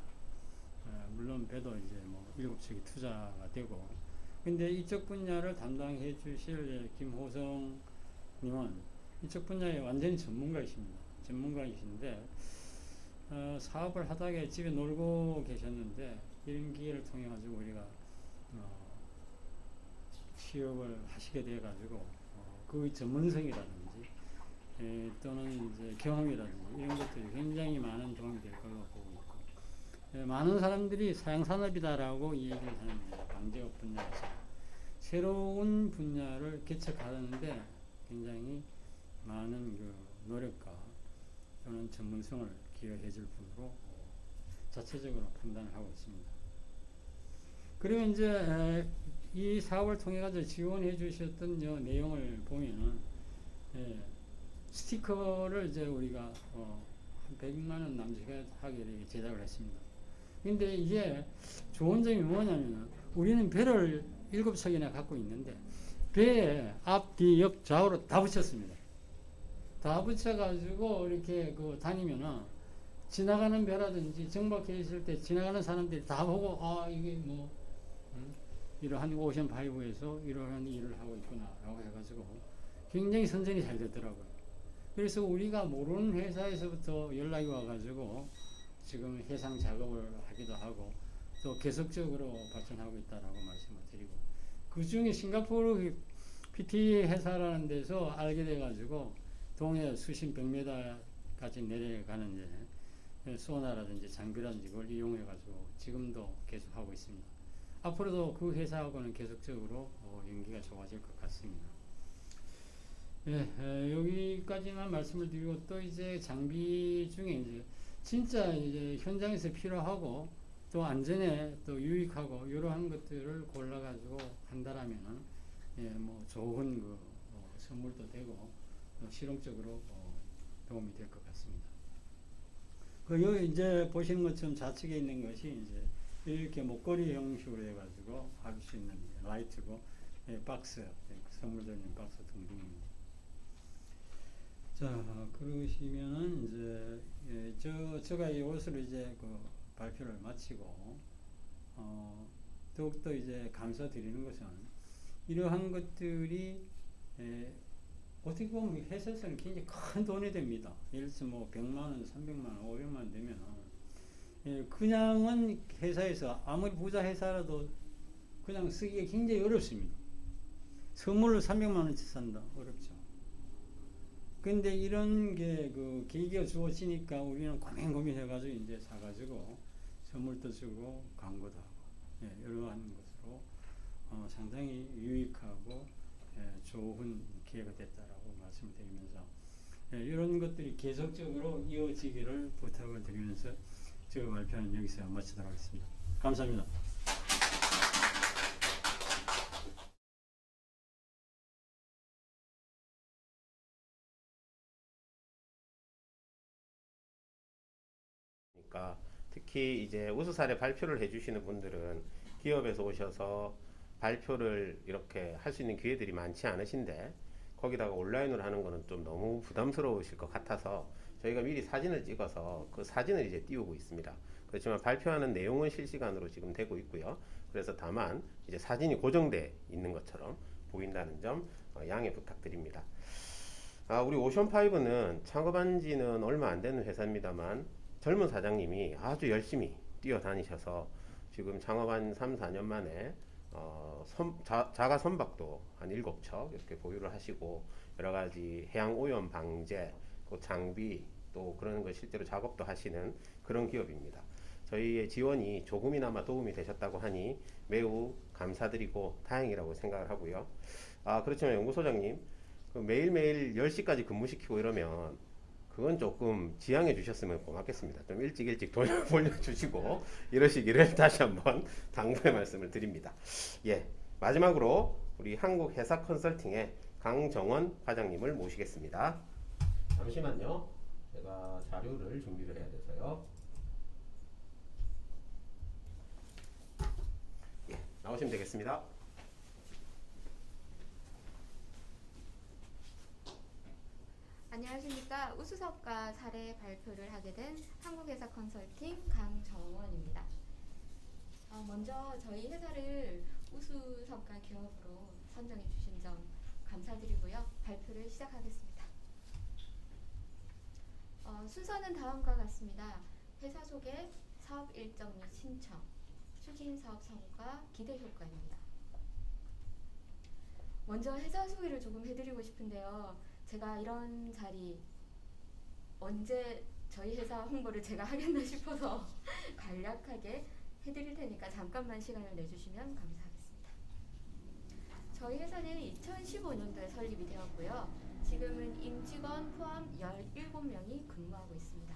물론 배도 이제 뭐 7척이 투자가 되고 근데 이쪽 분야를 담당해 주실 김호성 님은 이쪽 분야에 완전히 전문가이신데 사업을 하다가 집에 놀고 계셨는데 이런 기회를 통해 가지고 우리가 취업을 하시게 돼 가지고 그 전문성이라든지 또는 이제 경험이라든지 이런 것들이 굉장히 많은 도움이 될 걸로 보고 있고 많은 사람들이 사양산업이다라고 얘기를 하는데 방제업 분야에서 새로운 분야를 개척하는데 굉장히 많은 그 노력과 또는 전문성을 기여해 줄 분으로 자체적으로 판단을 하고 있습니다. 그리고 이제 이 사업을 통해 가지고 지원해 주셨던 내용을 보면은 스티커를 이제 우리가 한 100만 원 남짓하게 제작을 했습니다. 근데 이게 좋은 점이 뭐냐면 우리는 배를 7척이나 갖고 있는데 배에 앞, 뒤, 옆, 좌우로 다 붙였습니다. 다 붙여가지고 이렇게 다니면은 지나가는 배라든지 정박해 있을 때 지나가는 사람들이 다 보고 이게 뭐 이러한 오션 파이브에서 이러한 일을 하고 있구나라고 해가지고 굉장히 선전이 잘 됐더라고요. 그래서 우리가 모르는 회사에서부터 연락이 와가지고 지금 해상 작업을 하기도 하고 또 계속적으로 발전하고 있다라고 말씀을 드리고 그 중에 싱가포르 PT 회사라는 데서 알게 돼가지고 동해 수심 100m까지 내려가는 소나라든지 장비라든지 그걸 이용해가지고 지금도 계속 하고 있습니다. 앞으로도 그 회사하고는 계속적으로 연기가 좋아질 것 같습니다. 여기까지만 말씀을 드리고 또 이제 장비 중에 이제 진짜 이제 현장에서 필요하고 또 안전에 또 유익하고 이러한 것들을 골라가지고 한다라면은 뭐 좋은 선물도 되고 실용적으로 도움이 될 것 같습니다. 여기 이제 보시는 것처럼 좌측에 있는 것이 이제 이렇게 목걸이 형식으로 해가지고 할 수 있는 라이트고 박스, 선물 들리는 박스 등등입니다. 자, 그러시면은 이제 제가 이것으로 이제 발표를 마치고 더욱더 이제 감사드리는 것은 이러한 것들이 어떻게 보면 회사에서는 굉장히 큰 돈이 됩니다. 예를 들어서 뭐 100만 원, 300만 원, 500만 원 되면 그냥은 회사에서 아무리 부자 회사라도 그냥 쓰기가 굉장히 어렵습니다. 선물로 300만 원치 산다 어렵죠. 근데 이런 게 그 계기가 주어지니까 우리는 고민해가지고 이제 사가지고 선물도 주고 광고도 하고 이러한 것으로 상당히 유익하고 좋은 기회가 됐다라고 말씀드리면서 이런 것들이 계속적으로 이어지기를 부탁을 드리면서 제 발표는 여기서 마치도록 하겠습니다. 감사합니다. 그러니까 특히 이제 우수 사례 발표를 해주시는 분들은 기업에서 오셔서 발표를 이렇게 할 수 있는 기회들이 많지 않으신데 거기다가 온라인으로 하는 거는 좀 너무 부담스러우실 것 같아서 저희가 미리 사진을 찍어서 그 사진을 이제 띄우고 있습니다. 그렇지만 발표하는 내용은 실시간으로 지금 되고 있고요. 그래서 다만 이제 사진이 고정돼 있는 것처럼 보인다는 점 양해 부탁드립니다. 우리 오션파이브는 창업한 지는 얼마 안 되는 회사입니다만 젊은 사장님이 아주 열심히 뛰어다니셔서 지금 창업한 3, 4년 만에 자가 선박도 한 7척 이렇게 보유를 하시고 여러 가지 해양 오염 방제, 그 장비 또 그런 거 실제로 작업도 하시는 그런 기업입니다. 저희의 지원이 조금이나마 도움이 되셨다고 하니 매우 감사드리고 다행이라고 생각을 하고요. 그렇지만 연구소장님, 그 매일매일 10시까지 근무시키고 이러면 그건 조금 지양해 주셨으면 고맙겠습니다. 좀 일찍 돌려주시고 이러시기를 다시 한번 당부의 말씀을 드립니다. 마지막으로 우리 한국회사 컨설팅의 강정원 과장님을 모시겠습니다. 잠시만요. 제가 자료를 준비를 해야 돼서요. 나오시면 되겠습니다. 안녕하십니까. 우수사업가 사례 발표를 하게 된 한국회사 컨설팅 강정원입니다. 먼저 저희 회사를 우수사업가 기업으로 선정해 주신 점 감사드리고요. 발표를 시작하겠습니다. 순서는 다음과 같습니다. 회사 소개, 사업 일정 및 신청, 추진 사업 성과, 기대 효과입니다. 먼저 회사 소개를 조금 해드리고 싶은데요. 제가 이런 자리 언제 저희 회사 홍보를 제가 하겠나 싶어서 간략하게 해드릴 테니까 잠깐만 시간을 내주시면 감사하겠습니다. 저희 회사는 2015년도에 설립이 되었고요. 지금은 임직원 포함 17명이 근무하고 있습니다.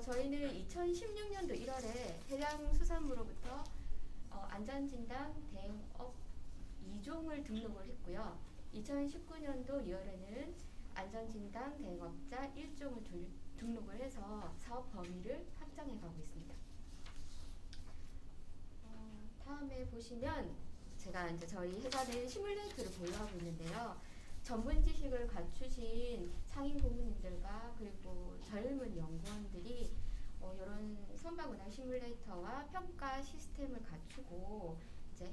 저희는 2016년도 1월에 해양수산부로부터 안전진단 대응업 2종을 등록을 했고요. 2019년도 2월에는 안전진단 대응업자 1종을 등록을 해서 사업 범위를 확장해 가고 있습니다. 다음에 보시면 제가 이제 저희 회사는 시뮬레이터를 보유하고 있는데요. 전문 지식을 갖추신 상임 고문님들과 그리고 젊은 연구원들이 이런 선박운항 시뮬레이터와 평가 시스템을 갖추고 이제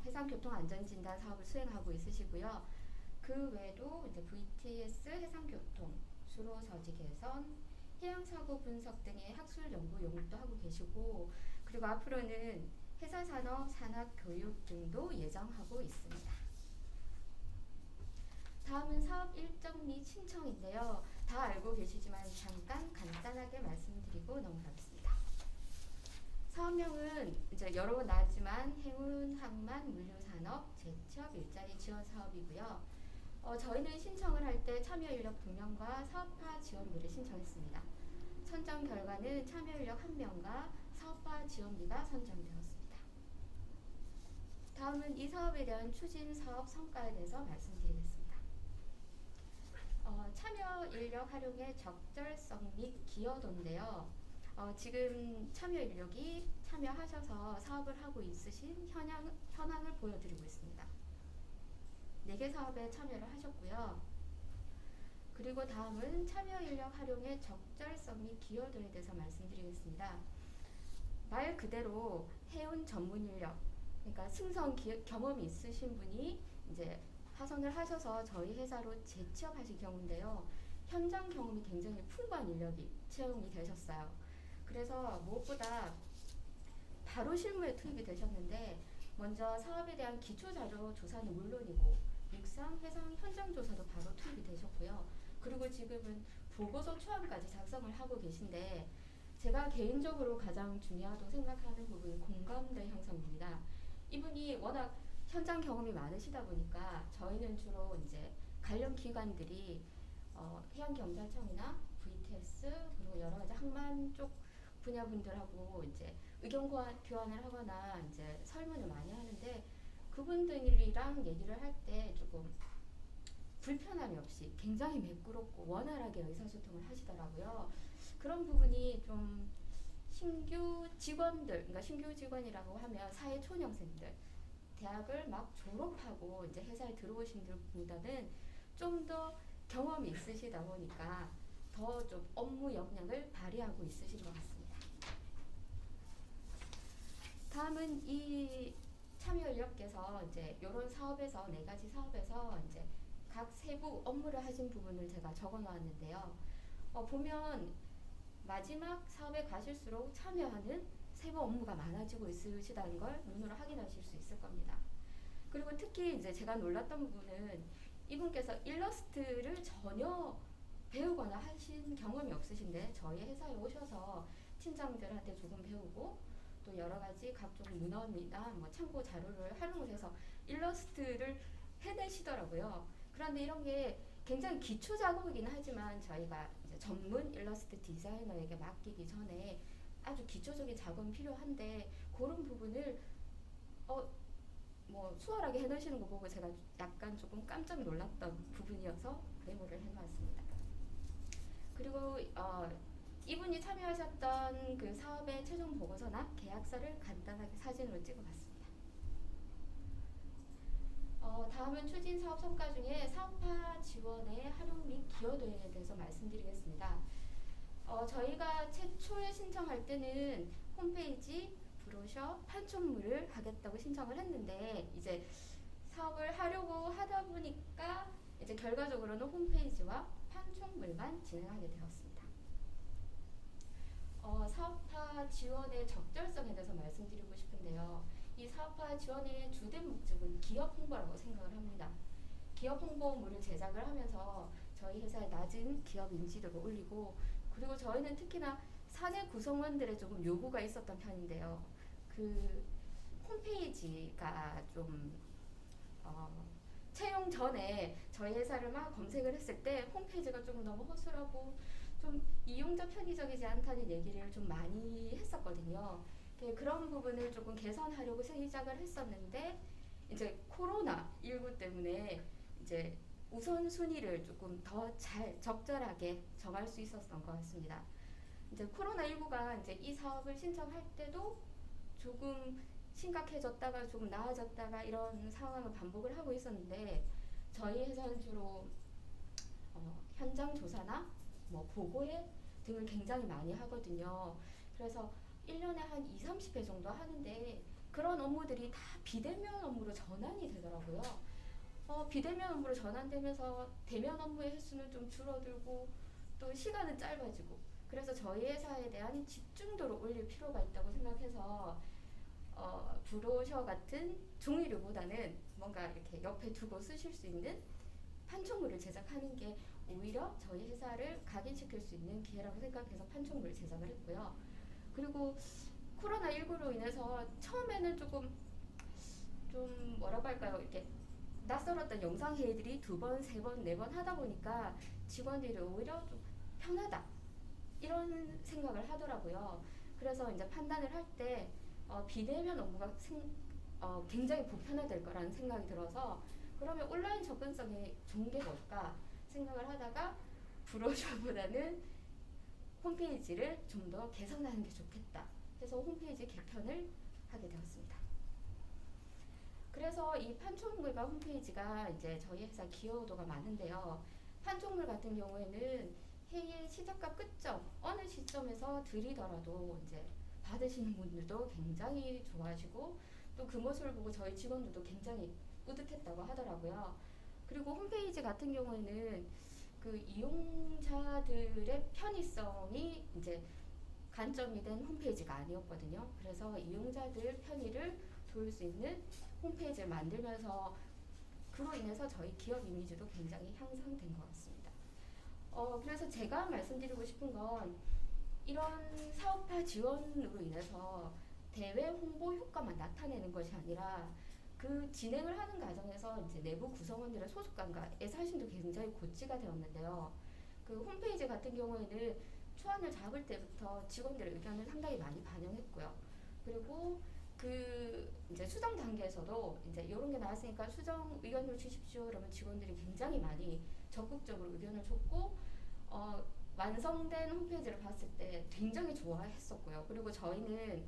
해상교통안전진단 사업을 수행하고 있으시고요. 그 외에도 이제 VTS 해상교통, 수로서지 개선, 해양사고 분석 등의 학술 연구 용역도 하고 계시고 그리고 앞으로는 해사산업 산학교육 등도 예정하고 있습니다. 다음은 사업 일정 및 신청인데요. 다 알고 계시지만 잠깐 간단하게 말씀드리고 넘어가겠습니다. 사업명은 이제 여러 번 나왔지만 해운항만 물류산업 재취업 일자리 지원 사업이고요. 저희는 신청을 할 때 참여 인력 2명과 사업화 지원비를 신청했습니다. 선정 결과는 참여 인력 1명과 사업화 지원비가 선정되었습니다. 다음은 이 사업에 대한 추진 사업 성과에 대해서 말씀드리겠습니다. 참여 인력 활용의 적절성 및 기여도인데요. 지금 참여 인력이 참여하셔서 사업을 하고 있으신 현황을 보여드리고 있습니다. 4개 사업에 참여를 하셨고요. 그리고 다음은 참여 인력 활용의 적절성 및 기여도에 대해서 말씀드리겠습니다. 말 그대로 해운 전문 인력, 그러니까 승선 경험이 있으신 분이 이제 파송을 하셔서 저희 회사로 재취업하실 경우인데요. 현장 경험이 굉장히 풍부한 인력이 채용이 되셨어요. 그래서 무엇보다 바로 실무에 투입이 되셨는데 먼저 사업에 대한 기초자료 조사는 물론이고 육상, 해상 현장 조사도 바로 투입이 되셨고요. 그리고 지금은 보고서 초안까지 작성을 하고 계신데 제가 개인적으로 가장 중요하다고 생각하는 부분이 공감대 형성입니다. 이분이 워낙 현장 경험이 많으시다 보니까 저희는 주로 이제 관련 기관들이 해양경찰청이나 VTS 그리고 여러 가지 항만 쪽 분야분들하고 이제 의견 교환을 하거나 이제 설문을 많이 하는데 그분들이랑 얘기를 할 때 조금 불편함이 없이 굉장히 매끄럽고 원활하게 의사소통을 하시더라고요. 그런 부분이 좀 신규 직원들, 그러니까 신규 직원이라고 하면 사회 초년생들, 대학을 막 졸업하고 이제 회사에 들어오신 분보다는 좀 더 경험이 있으시다 보니까 더 좀 업무 역량을 발휘하고 있으신 것 같습니다. 다음은 이 참여인력께서 이제 이런 사업에서 4가지 사업에서 이제 각 세부 업무를 하신 부분을 제가 적어 놓았는데요. 보면 마지막 사업에 가실수록 참여하는 세부 업무가 많아지고 있으시다는 걸 눈으로 확인하실 수 있을 겁니다. 그리고 특히 이제 제가 놀랐던 부분은 이분께서 일러스트를 전혀 배우거나 하신 경험이 없으신데 저희 회사에 오셔서 팀장들한테 조금 배우고 또 여러 가지 각종 문헌이나 뭐 참고 자료를 활용을 해서 일러스트를 해내시더라고요. 그런데 이런 게 굉장히 기초 작업이긴 하지만 저희가 이제 전문 일러스트 디자이너에게 맡기기 전에 아주 기초적인 작업은 필요한데 그런 부분을 뭐 수월하게 해내시는 거 보고 제가 약간 조금 깜짝 놀랐던 부분이어서 메모를 해놓았습니다. 그리고 이분이 참여하셨던 그 사업의 최종 보고서나 계약서를 간단하게 사진으로 찍어봤습니다. 다음은 추진 사업 성과 중에 사업화 지원의 활용 및 기여도에 대해서 말씀드리겠습니다. 저희가 최초에 신청할 때는 홈페이지, 브로셔, 판촉물을 하겠다고 신청을 했는데 이제 사업을 하려고 하다 보니까 이제 결과적으로는 홈페이지와 판촉물만 진행하게 되었습니다. 사업화 지원의 적절성에 대해서 말씀드리고 싶은데요. 이 사업화 지원의 주된 목적은 기업 홍보라고 생각을 합니다. 기업 홍보물을 제작을 하면서 저희 회사의 낮은 기업 인지도를 올리고 그리고 저희는 특히나 사내 구성원들의 조금 요구가 있었던 편인데요. 그 홈페이지가 좀 채용 전에 저희 회사를 막 검색을 했을 때 홈페이지가 조금 너무 허술하고 좀 이용자 편의적이지 않다는 얘기를 좀 많이 했었거든요. 그런 부분을 조금 개선하려고 시작을 했었는데 이제 코로나19 때문에 이제 우선순위를 조금 더 잘 적절하게 정할 수 있었던 것 같습니다. 이제 코로나19가 이제 이 사업을 신청할 때도 조금 심각해졌다가 조금 나아졌다가 이런 상황을 반복을 하고 있었는데 저희 회사는 주로 현장 조사나 뭐 보고회 등을 굉장히 많이 하거든요. 그래서 1년에 한 20-30회 정도 하는데 그런 업무들이 다 비대면 업무로 전환이 되더라고요. 비대면 업무로 전환되면서 대면 업무의 횟수는 좀 줄어들고 또 시간은 짧아지고 그래서 저희 회사에 대한 집중도를 올릴 필요가 있다고 생각해서 브로셔 같은 종이류보다는 뭔가 이렇게 옆에 두고 쓰실 수 있는 판촉물을 제작하는 게 오히려 저희 회사를 각인시킬 수 있는 기회라고 생각해서 판촉물을 제작을 했고요. 그리고 코로나19로 인해서 처음에는 조금 좀 뭐라고 할까요? 이렇게 낯설었던 영상 회의들이 2번, 3번, 4번 하다 보니까 직원들이 오히려 좀 편하다 이런 생각을 하더라고요. 그래서 이제 판단을 할 때 비대면 업무가 굉장히 보편화될 거라는 생각이 들어서 그러면 온라인 접근성이 좋은 게 뭘까 생각을 하다가 브로셔보다는 홈페이지를 좀 더 개선하는 게 좋겠다 해서 홈페이지 개편을 하게 되었습니다. 그래서 이 판촉물과 홈페이지가 이제 저희 회사 기여도가 많은데요. 판촉물 같은 경우에는 회의의 시작과 끝점 어느 시점에서 드리더라도 이제 받으시는 분들도 굉장히 좋아하시고 또 그 모습을 보고 저희 직원들도 굉장히 뿌듯했다고 하더라고요. 그리고 홈페이지 같은 경우에는 그 이용자들의 편의성이 이제 관점이 된 홈페이지가 아니었거든요. 그래서 이용자들 편의를 도울 수 있는 홈페이지를 만들면서 그로 인해서 저희 기업 이미지도 굉장히 향상된 것 같습니다. 그래서 제가 말씀드리고 싶은 건 이런 사업화 지원으로 인해서 대외 홍보 효과만 나타내는 것이 아니라 그 진행을 하는 과정에서 이제 내부 구성원들의 소속감과 애사심도 굉장히 고취가 되었는데요. 그 홈페이지 같은 경우에는 초안을 잡을 때부터 직원들의 의견을 상당히 많이 반영했고요. 그리고 그 이제 수정 단계에서도 이제 이런 게 나왔으니까 수정 의견을 주십시오. 그러면 직원들이 굉장히 많이 적극적으로 의견을 줬고 완성된 홈페이지를 봤을 때 굉장히 좋아했었고요. 그리고 저희는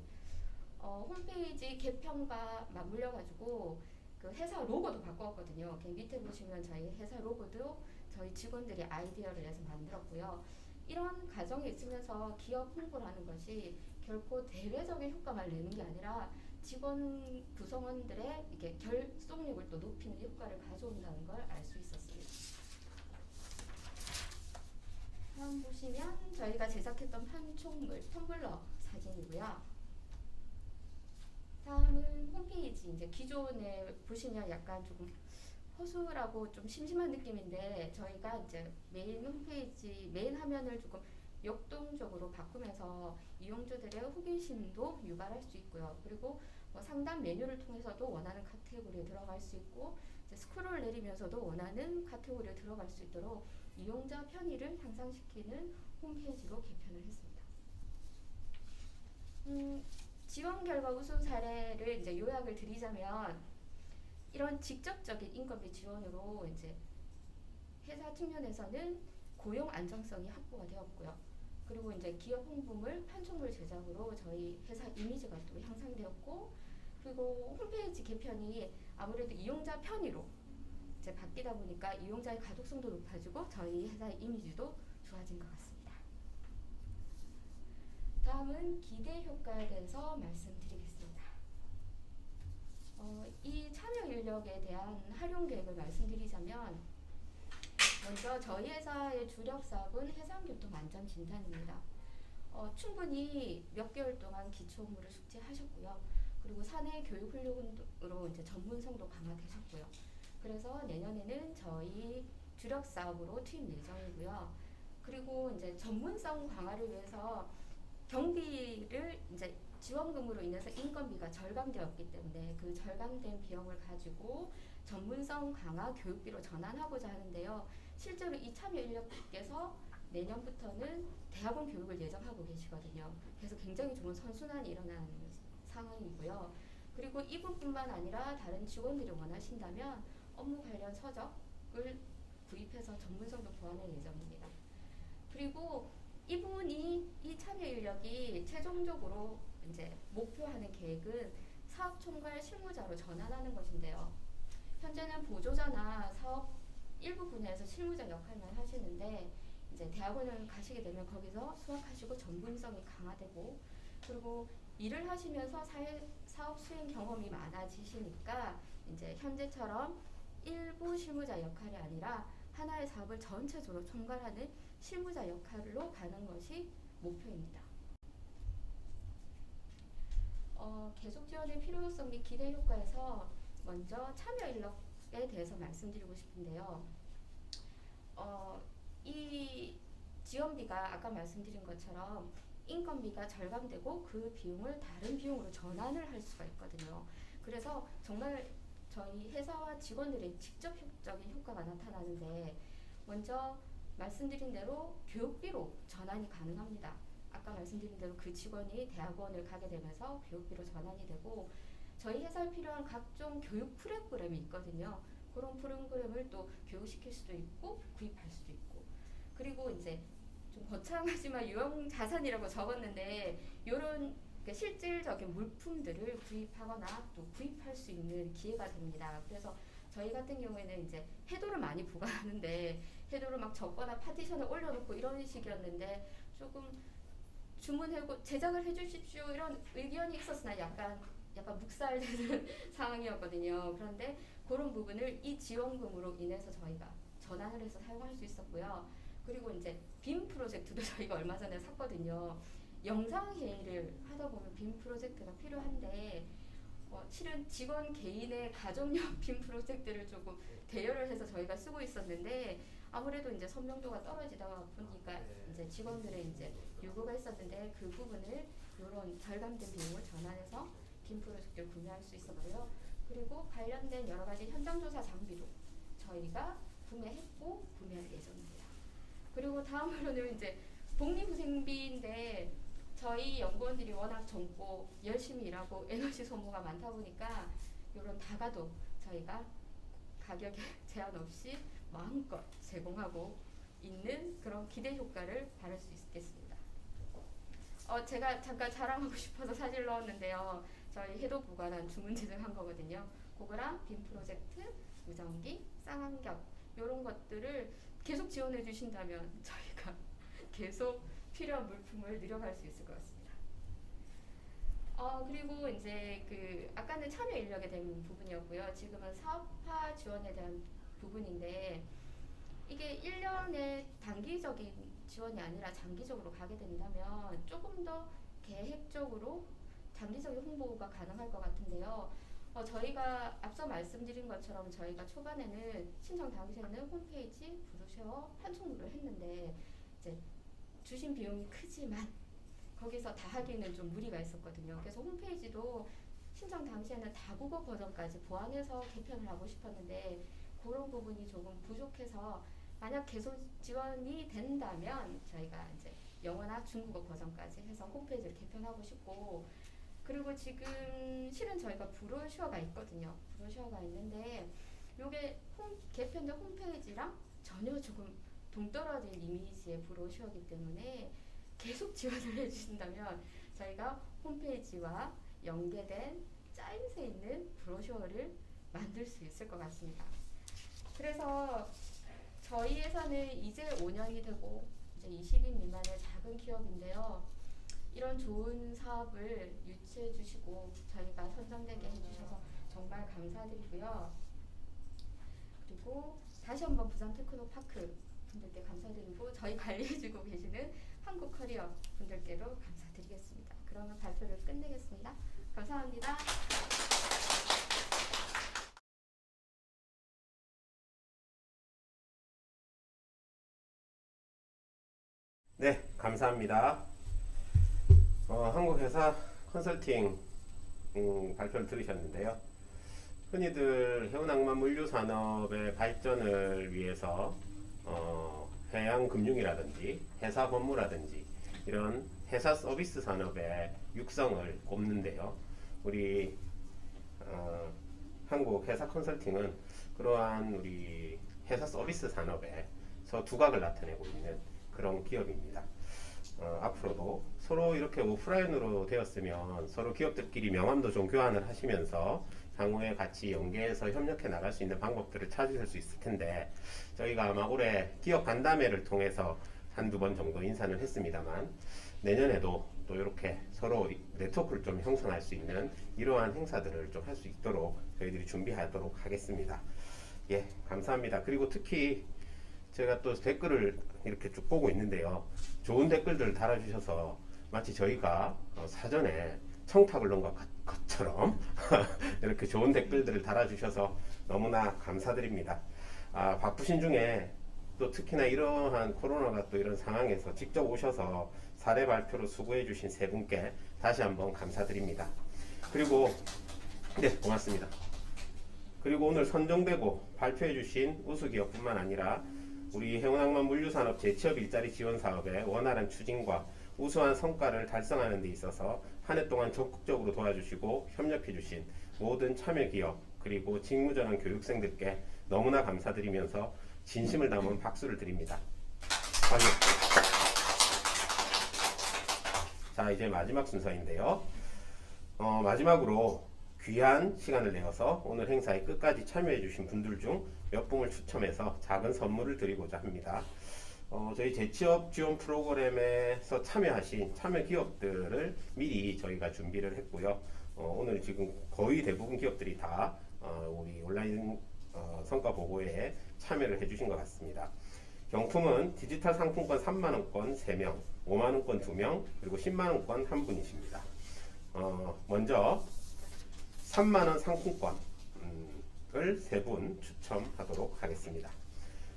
홈페이지 개편과 맞물려 가지고 그 회사 로고도 바꿨거든요. 그 밑에 보시면 저희 회사 로고도 저희 직원들이 아이디어를 내서 만들었고요. 이런 과정이 있으면서 기업 홍보를 하는 것이 결코 대외적인 효과만 내는 게 아니라 직원 구성원들의 이게 결속력을 또 높이는 효과를 가져온다는 걸 알 수 있었습니다. 다음 보시면 저희가 제작했던 판촉물 텀블러 사진이고요. 다음은 홈페이지 이제 기존에 보시면 약간 조금 허술하고 좀 심심한 느낌인데 저희가 이제 메인 홈페이지 메인 화면을 조금 역동적으로 바꾸면서 이용자들의 호기심도 유발할 수 있고요. 그리고 상단 메뉴를 통해서도 원하는 카테고리에 들어갈 수 있고 이제 스크롤 내리면서도 원하는 카테고리에 들어갈 수 있도록 이용자 편의를 향상시키는 홈페이지로 개편을 했습니다. 지원 결과 우수 사례를 이제 요약을 드리자면 이런 직접적인 인건비 지원으로 이제 회사 측면에서는 고용 안정성이 확보가 되었고요. 그리고 이제 기업 홍보물, 판촉물 제작으로 저희 회사 이미지가 또 향상되었고, 그리고 홈페이지 개편이 아무래도 이용자 편의로 이제 바뀌다 보니까 이용자의 가독성도 높아지고 저희 회사의 이미지도 좋아진 것 같습니다. 다음은 기대 효과에 대해서 말씀드리겠습니다. 이 참여 인력에 대한 활용 계획을 말씀드리자면 먼저 저희 회사의 주력 사업은 해상교통 안전 진단입니다. 충분히 몇 개월 동안 기초 업무를 숙지하셨고요. 그리고 사내 교육 훈련으로 이제 전문성도 강화되셨고요. 그래서 내년에는 저희 주력 사업으로 투입 예정이고요. 그리고 이제 전문성 강화를 위해서 경비를 이제 지원금으로 인해서 인건비가 절감되었기 때문에 그 절감된 비용을 가지고 전문성 강화 교육비로 전환하고자 하는데요. 실제로 이 참여 인력께서 내년부터는 대학원 교육을 예정하고 계시거든요. 그래서 굉장히 좋은 선순환이 일어나는 상황이고요. 그리고 이분뿐만 아니라 다른 직원들이 원하신다면 업무 관련 서적을 구입해서 전문성도 보완할 예정입니다. 그리고 이 참여 인력이 최종적으로 이제 목표하는 계획은 사업 총괄 실무자로 전환하는 것인데요. 현재는 보조자나 사업 일부 분야에서 실무자 역할만 하시는데 이제 대학원을 가시게 되면 거기서 수학하시고 전문성이 강화되고 그리고 일을 하시면서 사업 수행 경험이 많아지시니까 이제 현재처럼 일부 실무자 역할이 아니라 하나의 사업을 전체적으로 총괄하는 실무자 역할로 가는 것이 목표입니다. 계속 지원의 필요성 및 기대 효과에서 먼저 참여 인력에 대해서 말씀드리고 싶은데요. 이 지원비가 아까 말씀드린 것처럼 인건비가 절감되고 그 비용을 다른 비용으로 전환을 할 수가 있거든요. 그래서 정말 저희 회사와 직원들의 직접적인 효과가 나타나는데 먼저 말씀드린 대로 교육비로 전환이 가능합니다. 아까 말씀드린 대로 그 직원이 대학원을 가게 되면서 교육비로 전환이 되고 저희 회사에 필요한 각종 교육 프로그램이 있거든요. 그런 프로그램을 또 교육시킬 수도 있고 구입할 수도 있고 그리고 이제 좀 거창하지만 유형 자산이라고 적었는데 이런 실질적인 물품들을 구입하거나 또 구입할 수 있는 기회가 됩니다. 그래서 저희 같은 경우에는 이제 해도를 많이 부과하는데 해도를 막 적거나 파티션을 올려놓고 이런 식이었는데 조금 주문하고 제작을 해주십시오 이런 의견이 있었으나 약간 묵살되는 상황이었거든요. 그런데 그런 부분을 이 지원금으로 인해서 저희가 전환을 해서 사용할 수 있었고요. 그리고 이제 빔 프로젝트도 저희가 얼마 전에 샀거든요. 영상 회의를 하다 보면 빔 프로젝트가 필요한데 실은 직원 개인의 가족연금 프로젝트를 조금 대여를 해서 저희가 쓰고 있었는데 아무래도 이제 선명도가 떨어지다 보니까 이제 직원들의 이제 요구가 있었는데 그 부분을 이런 절감된 비용을 전환해서 빔 프로젝트를 구매할 수 있었고요. 그리고 관련된 여러 가지 현장 조사 장비도 저희가 구매했고 구매할 예정입니다. 그리고 다음으로는 이제 복리후생비인데 저희 연구원들이 워낙 젊고 열심히 일하고 에너지 소모가 많다 보니까 이런 다가도 저희가 가격에 제한 없이 마음껏 제공하고 있는 그런 기대 효과를 바랄 수 있겠습니다. 제가 잠깐 자랑하고 싶어서 사진 넣었는데요. 저희 해도 보관한 주문 제작한 거거든요. 그거랑 빔 프로젝트, 무전기, 쌍안경 이런 것들을 계속 지원해 주신다면 저희가 계속 필요한 물품을 늘려갈 수 있을 것 같습니다. 그리고 이제 아까는 참여 인력에 대한 부분이었고요. 지금은 사업화 지원에 대한 부분인데 이게 1년의 단기적인 지원이 아니라 장기적으로 가게 된다면 조금 더 계획적으로 장기적인 홍보가 가능할 것 같은데요. 저희가 앞서 말씀드린 것처럼 저희가 초반에는 신청 당시에는 홈페이지, 브로셔, 판촉물을 했는데 이제 주신 비용이 크지만 거기서 다 하기는 좀 무리가 있었거든요. 그래서 홈페이지도 신청 당시에는 다국어 버전까지 보완해서 개편을 하고 싶었는데 그런 부분이 조금 부족해서 만약 계속 지원이 된다면 저희가 이제 영어나 중국어 버전까지 해서 홈페이지를 개편하고 싶고 그리고 지금 실은 저희가 브로셔가 있거든요. 브로셔가 있는데 요게 개편된 홈페이지랑 전혀 조금 동떨어진 이미지의 브로셔이기 때문에 계속 지원을 해주신다면 저희가 홈페이지와 연계된 짜임새 있는 브로셔를 만들 수 있을 것 같습니다. 그래서 저희 회사는 이제 5년이 되고 이제 20인 미만의 작은 기업인데요. 이런 좋은 사업을 유치해 주시고 저희가 선정되게 해주셔서 정말 감사드리고요. 그리고 다시 한번 부산 테크노파크 분들께 감사드리고 저희 관리해주고 계시는 한국커리어 분들께도 감사드리겠습니다. 그러면 발표를 끝내겠습니다. 감사합니다. 네, 감사합니다. 한국회사 컨설팅 발표를 들으셨는데요. 흔히들 해운항만 물류산업의 발전을 위해서 해양금융이라든지 회사 법무라든지 이런 회사 서비스 산업의 육성을 꼽는데요. 우리 한국 회사 컨설팅은 그러한 우리 회사 서비스 산업에서 두각을 나타내고 있는 그런 기업입니다. 앞으로도 서로 이렇게 오프라인으로 되었으면 서로 기업들끼리 명함도 좀 교환을 하시면서 향후에 같이 연계해서 협력해 나갈 수 있는 방법들을 찾으실 수 있을 텐데 저희가 아마 올해 기업 간담회를 통해서 한두 번 정도 인사를 했습니다만 내년에도 또 이렇게 서로 네트워크를 좀 형성할 수 있는 이러한 행사들을 좀 할 수 있도록 저희들이 준비하도록 하겠습니다. 예, 감사합니다. 그리고 특히 제가 또 댓글을 이렇게 쭉 보고 있는데요. 좋은 댓글들을 달아주셔서 마치 저희가 사전에 청탁을 넣은 것처럼 이렇게 좋은 댓글들을 달아주셔서 너무나 감사드립니다. 바쁘신 중에 또 특히나 이러한 코로나가 또 이런 상황에서 직접 오셔서 사례 발표로 수고해 주신 세 분께 다시 한번 감사드립니다. 그리고 네, 고맙습니다. 그리고 오늘 선정되고 발표해 주신 우수기업뿐만 아니라 우리 해운항만 물류산업 재취업 일자리 지원 사업의 원활한 추진과 우수한 성과를 달성하는 데 있어서 한 해 동안 적극적으로 도와주시고 협력해 주신 모든 참여기업 그리고 직무전환 교육생들께 너무나 감사드리면서 진심을 담은 박수를 드립니다. 환영. 자, 이제 마지막 순서인데요. 마지막으로 귀한 시간을 내어서 오늘 행사에 끝까지 참여해 주신 분들 중 몇 분을 추첨해서 작은 선물을 드리고자 합니다. 저희 재취업 지원 프로그램에서 참여하신 참여 기업들을 미리 저희가 준비를 했고요. 오늘 지금 거의 대부분 기업들이 다 우리 온라인 성과 보고에 참여를 해주신 것 같습니다. 경품은 디지털 상품권 3만원권 3명, 5만원권 2명, 그리고 10만원권 1분이십니다. 먼저 3만 원 상품권을 3분 추첨하도록 하겠습니다.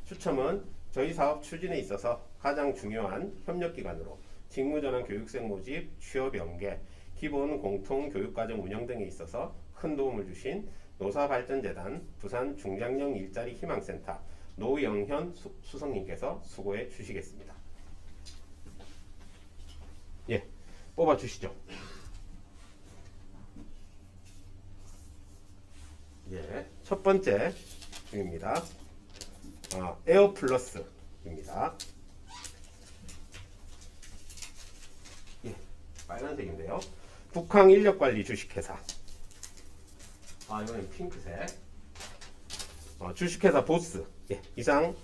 추첨은 저희 사업 추진에 있어서 가장 중요한 협력기관으로 직무전환 교육생 모집, 취업 연계, 기본 공통 교육과정 운영 등에 있어서 큰 도움을 주신 노사발전재단 부산 중장년 일자리 희망센터 노영현 수석님께서 수고해 주시겠습니다. 예, 뽑아 주시죠. 예, 첫 번째 중입니다. 에어플러스입니다. 예, 빨간색인데요. 북항 인력관리 주식회사. 이거는 핑크색. 주식회사 보스. 예, 이상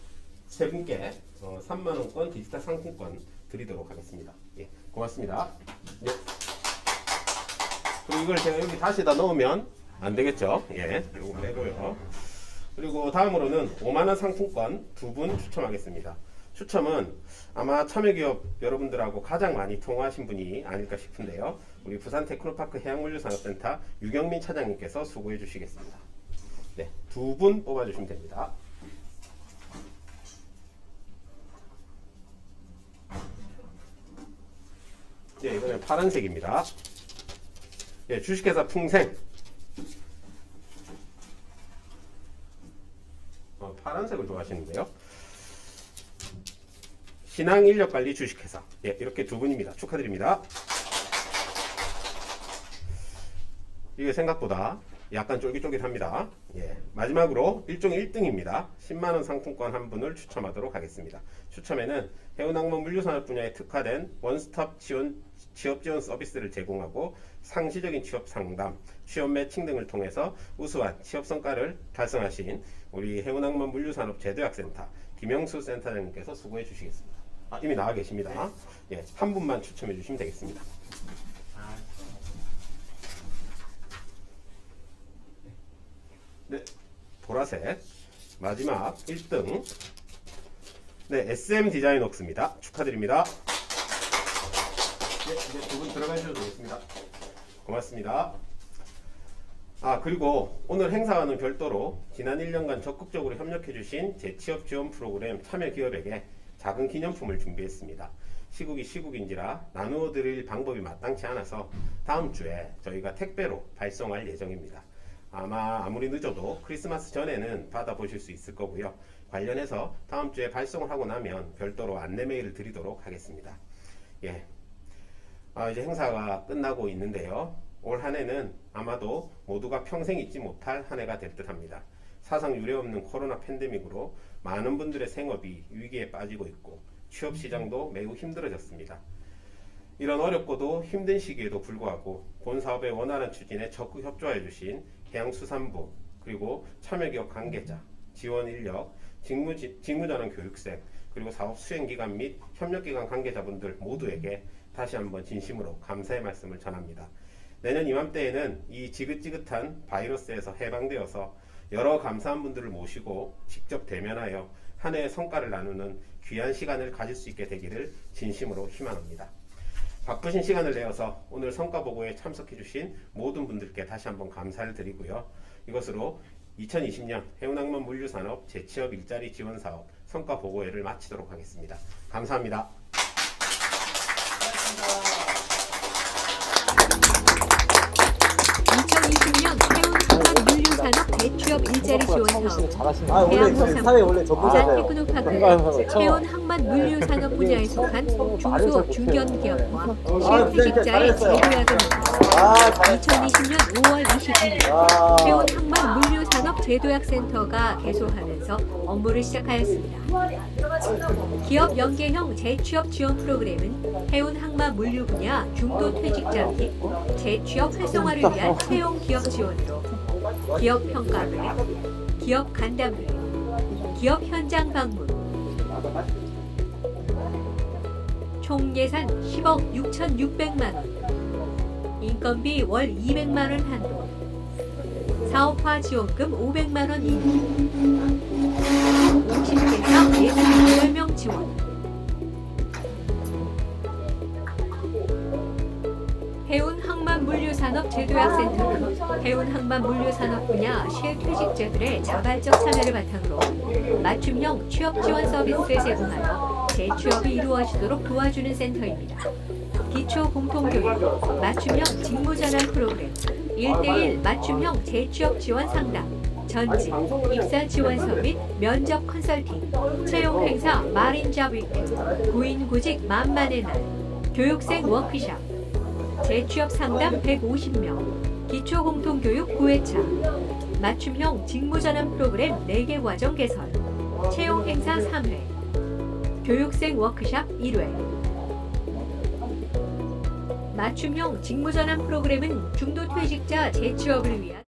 세 분께 3만원권 디지털 상품권 드리도록 하겠습니다. 예, 고맙습니다. 예. 그리고 이걸 제가 여기 다시다 넣으면 안 되겠죠? 예, 이거 빼고요. 그리고 다음으로는 5만원 상품권 2분 추첨하겠습니다. 추첨은 아마 참여기업 여러분들하고 가장 많이 통화하신 분이 아닐까 싶은데요. 우리 부산 테크노파크 해양물류산업센터 유경민 차장님께서 수고해 주시겠습니다. 네, 2분 뽑아주시면 됩니다. 네, 이번엔 파란색입니다. 네, 주식회사 풍생. 파란색을 좋아하시는데요. 신항인력관리 주식회사. 예, 이렇게 2분입니다. 축하드립니다. 이게 생각보다 약간 쫄깃쫄깃합니다. 예, 마지막으로 일종 1등입니다. 10만원 상품권 한 분을 추첨하도록 하겠습니다. 추첨에는 해운항만 물류산업 분야에 특화된 원스톱 취업 지원 서비스를 제공하고 상시적인 취업 상담, 취업 매칭 등을 통해서 우수한 취업 성과를 달성하신 우리 해운항만 물류산업 제도약센터 김영수 센터장님께서 수고해 주시겠습니다. 이미 나와 계십니다. 예, 한 분만 추첨해 주시면 되겠습니다. 네, 보라색 마지막 1등. 네, SM 디자인웍스입니다. 축하드립니다. 네, 이제 2분 들어가셔도 되겠습니다. 고맙습니다. 그리고 오늘 행사와는 별도로 지난 1년간 적극적으로 협력해주신 재취업 지원 프로그램 참여 기업에게 작은 기념품을 준비했습니다. 시국이 시국인지라 나누어 드릴 방법이 마땅치 않아서 다음 주에 저희가 택배로 발송할 예정입니다. 아무리 늦어도 크리스마스 전에는 받아보실 수 있을 거고요. 관련해서 다음 주에 발송을 하고 나면 별도로 안내 메일을 드리도록 하겠습니다. 예. 이제 행사가 끝나고 있는데요. 올 한 해는 아마도 모두가 평생 잊지 못할 한 해가 될 듯 합니다. 사상 유례없는 코로나 팬데믹으로 많은 분들의 생업이 위기에 빠지고 있고 취업 시장도 매우 힘들어졌습니다. 이런 어렵고도 힘든 시기에도 불구하고 본 사업의 원활한 추진에 적극 협조해 주신 해양수산부, 그리고 참여기업 관계자, 지원 인력, 직무전환 교육생, 그리고 사업 수행기관 및 협력기관 관계자분들 모두에게 다시 한번 진심으로 감사의 말씀을 전합니다. 내년 이맘때에는 이 지긋지긋한 바이러스에서 해방되어서 여러 감사한 분들을 모시고 직접 대면하여 한 해의 성과를 나누는 귀한 시간을 가질 수 있게 되기를 진심으로 희망합니다. 바쁘신 시간을 내어서 오늘 성과보고에 참석해주신 모든 분들께 다시 한번 감사를 드리고요. 이것으로 2020년 해운항만 물류산업 재취업 일자리 지원사업 성과보고회를 마치도록 하겠습니다. 감사합니다. 2020년 해운항만 물류산업 재취업 일자리 지원 사업 해양수산부 부산 테크노파크 해운항만 물류산업 분야에 속한 중소 중견기업과 실투직자의 제도약입니다. 2020년 5월 22일 해운항만 물류산업 제도약센터가 개소하면서 업무를 시작하였습니다. 기업 연계형 재취업 지원 프로그램은 해운항만 물류 분야 중도 퇴직자 및 재취업 활성화를 위한 채용 기업 지원으로 기업 평가회, 기업 간담회, 기업 현장 방문, 총 예산 10억 6,600만 원, 인건비 월 200만 원 한도, 사업화 지원금 500만 원 이내, 60개사 68명 지원. 해운 항만 물류산업 제도약센터는 해운 항만 물류산업 분야 실퇴직자들의 자발적 참여를 바탕으로 맞춤형 취업 지원 서비스를 제공하여 재취업이 이루어지도록 도와주는 센터입니다. 기초 공통교육, 맞춤형 직무전환 프로그램, 1대1 맞춤형 재취업 지원 상담, 전직, 입사 지원서 및 면접 컨설팅, 채용 행사 마린잡 위크, 구인구직 만만의 날, 교육생 워크숍, 재취업 상담 150명, 기초 공통교육 9회차, 맞춤형 직무전환 프로그램 4개 과정 개설, 채용 행사 3회, 교육생 워크숍 1회. 맞춤형 직무전환 프로그램은 중도퇴직자 재취업을 위한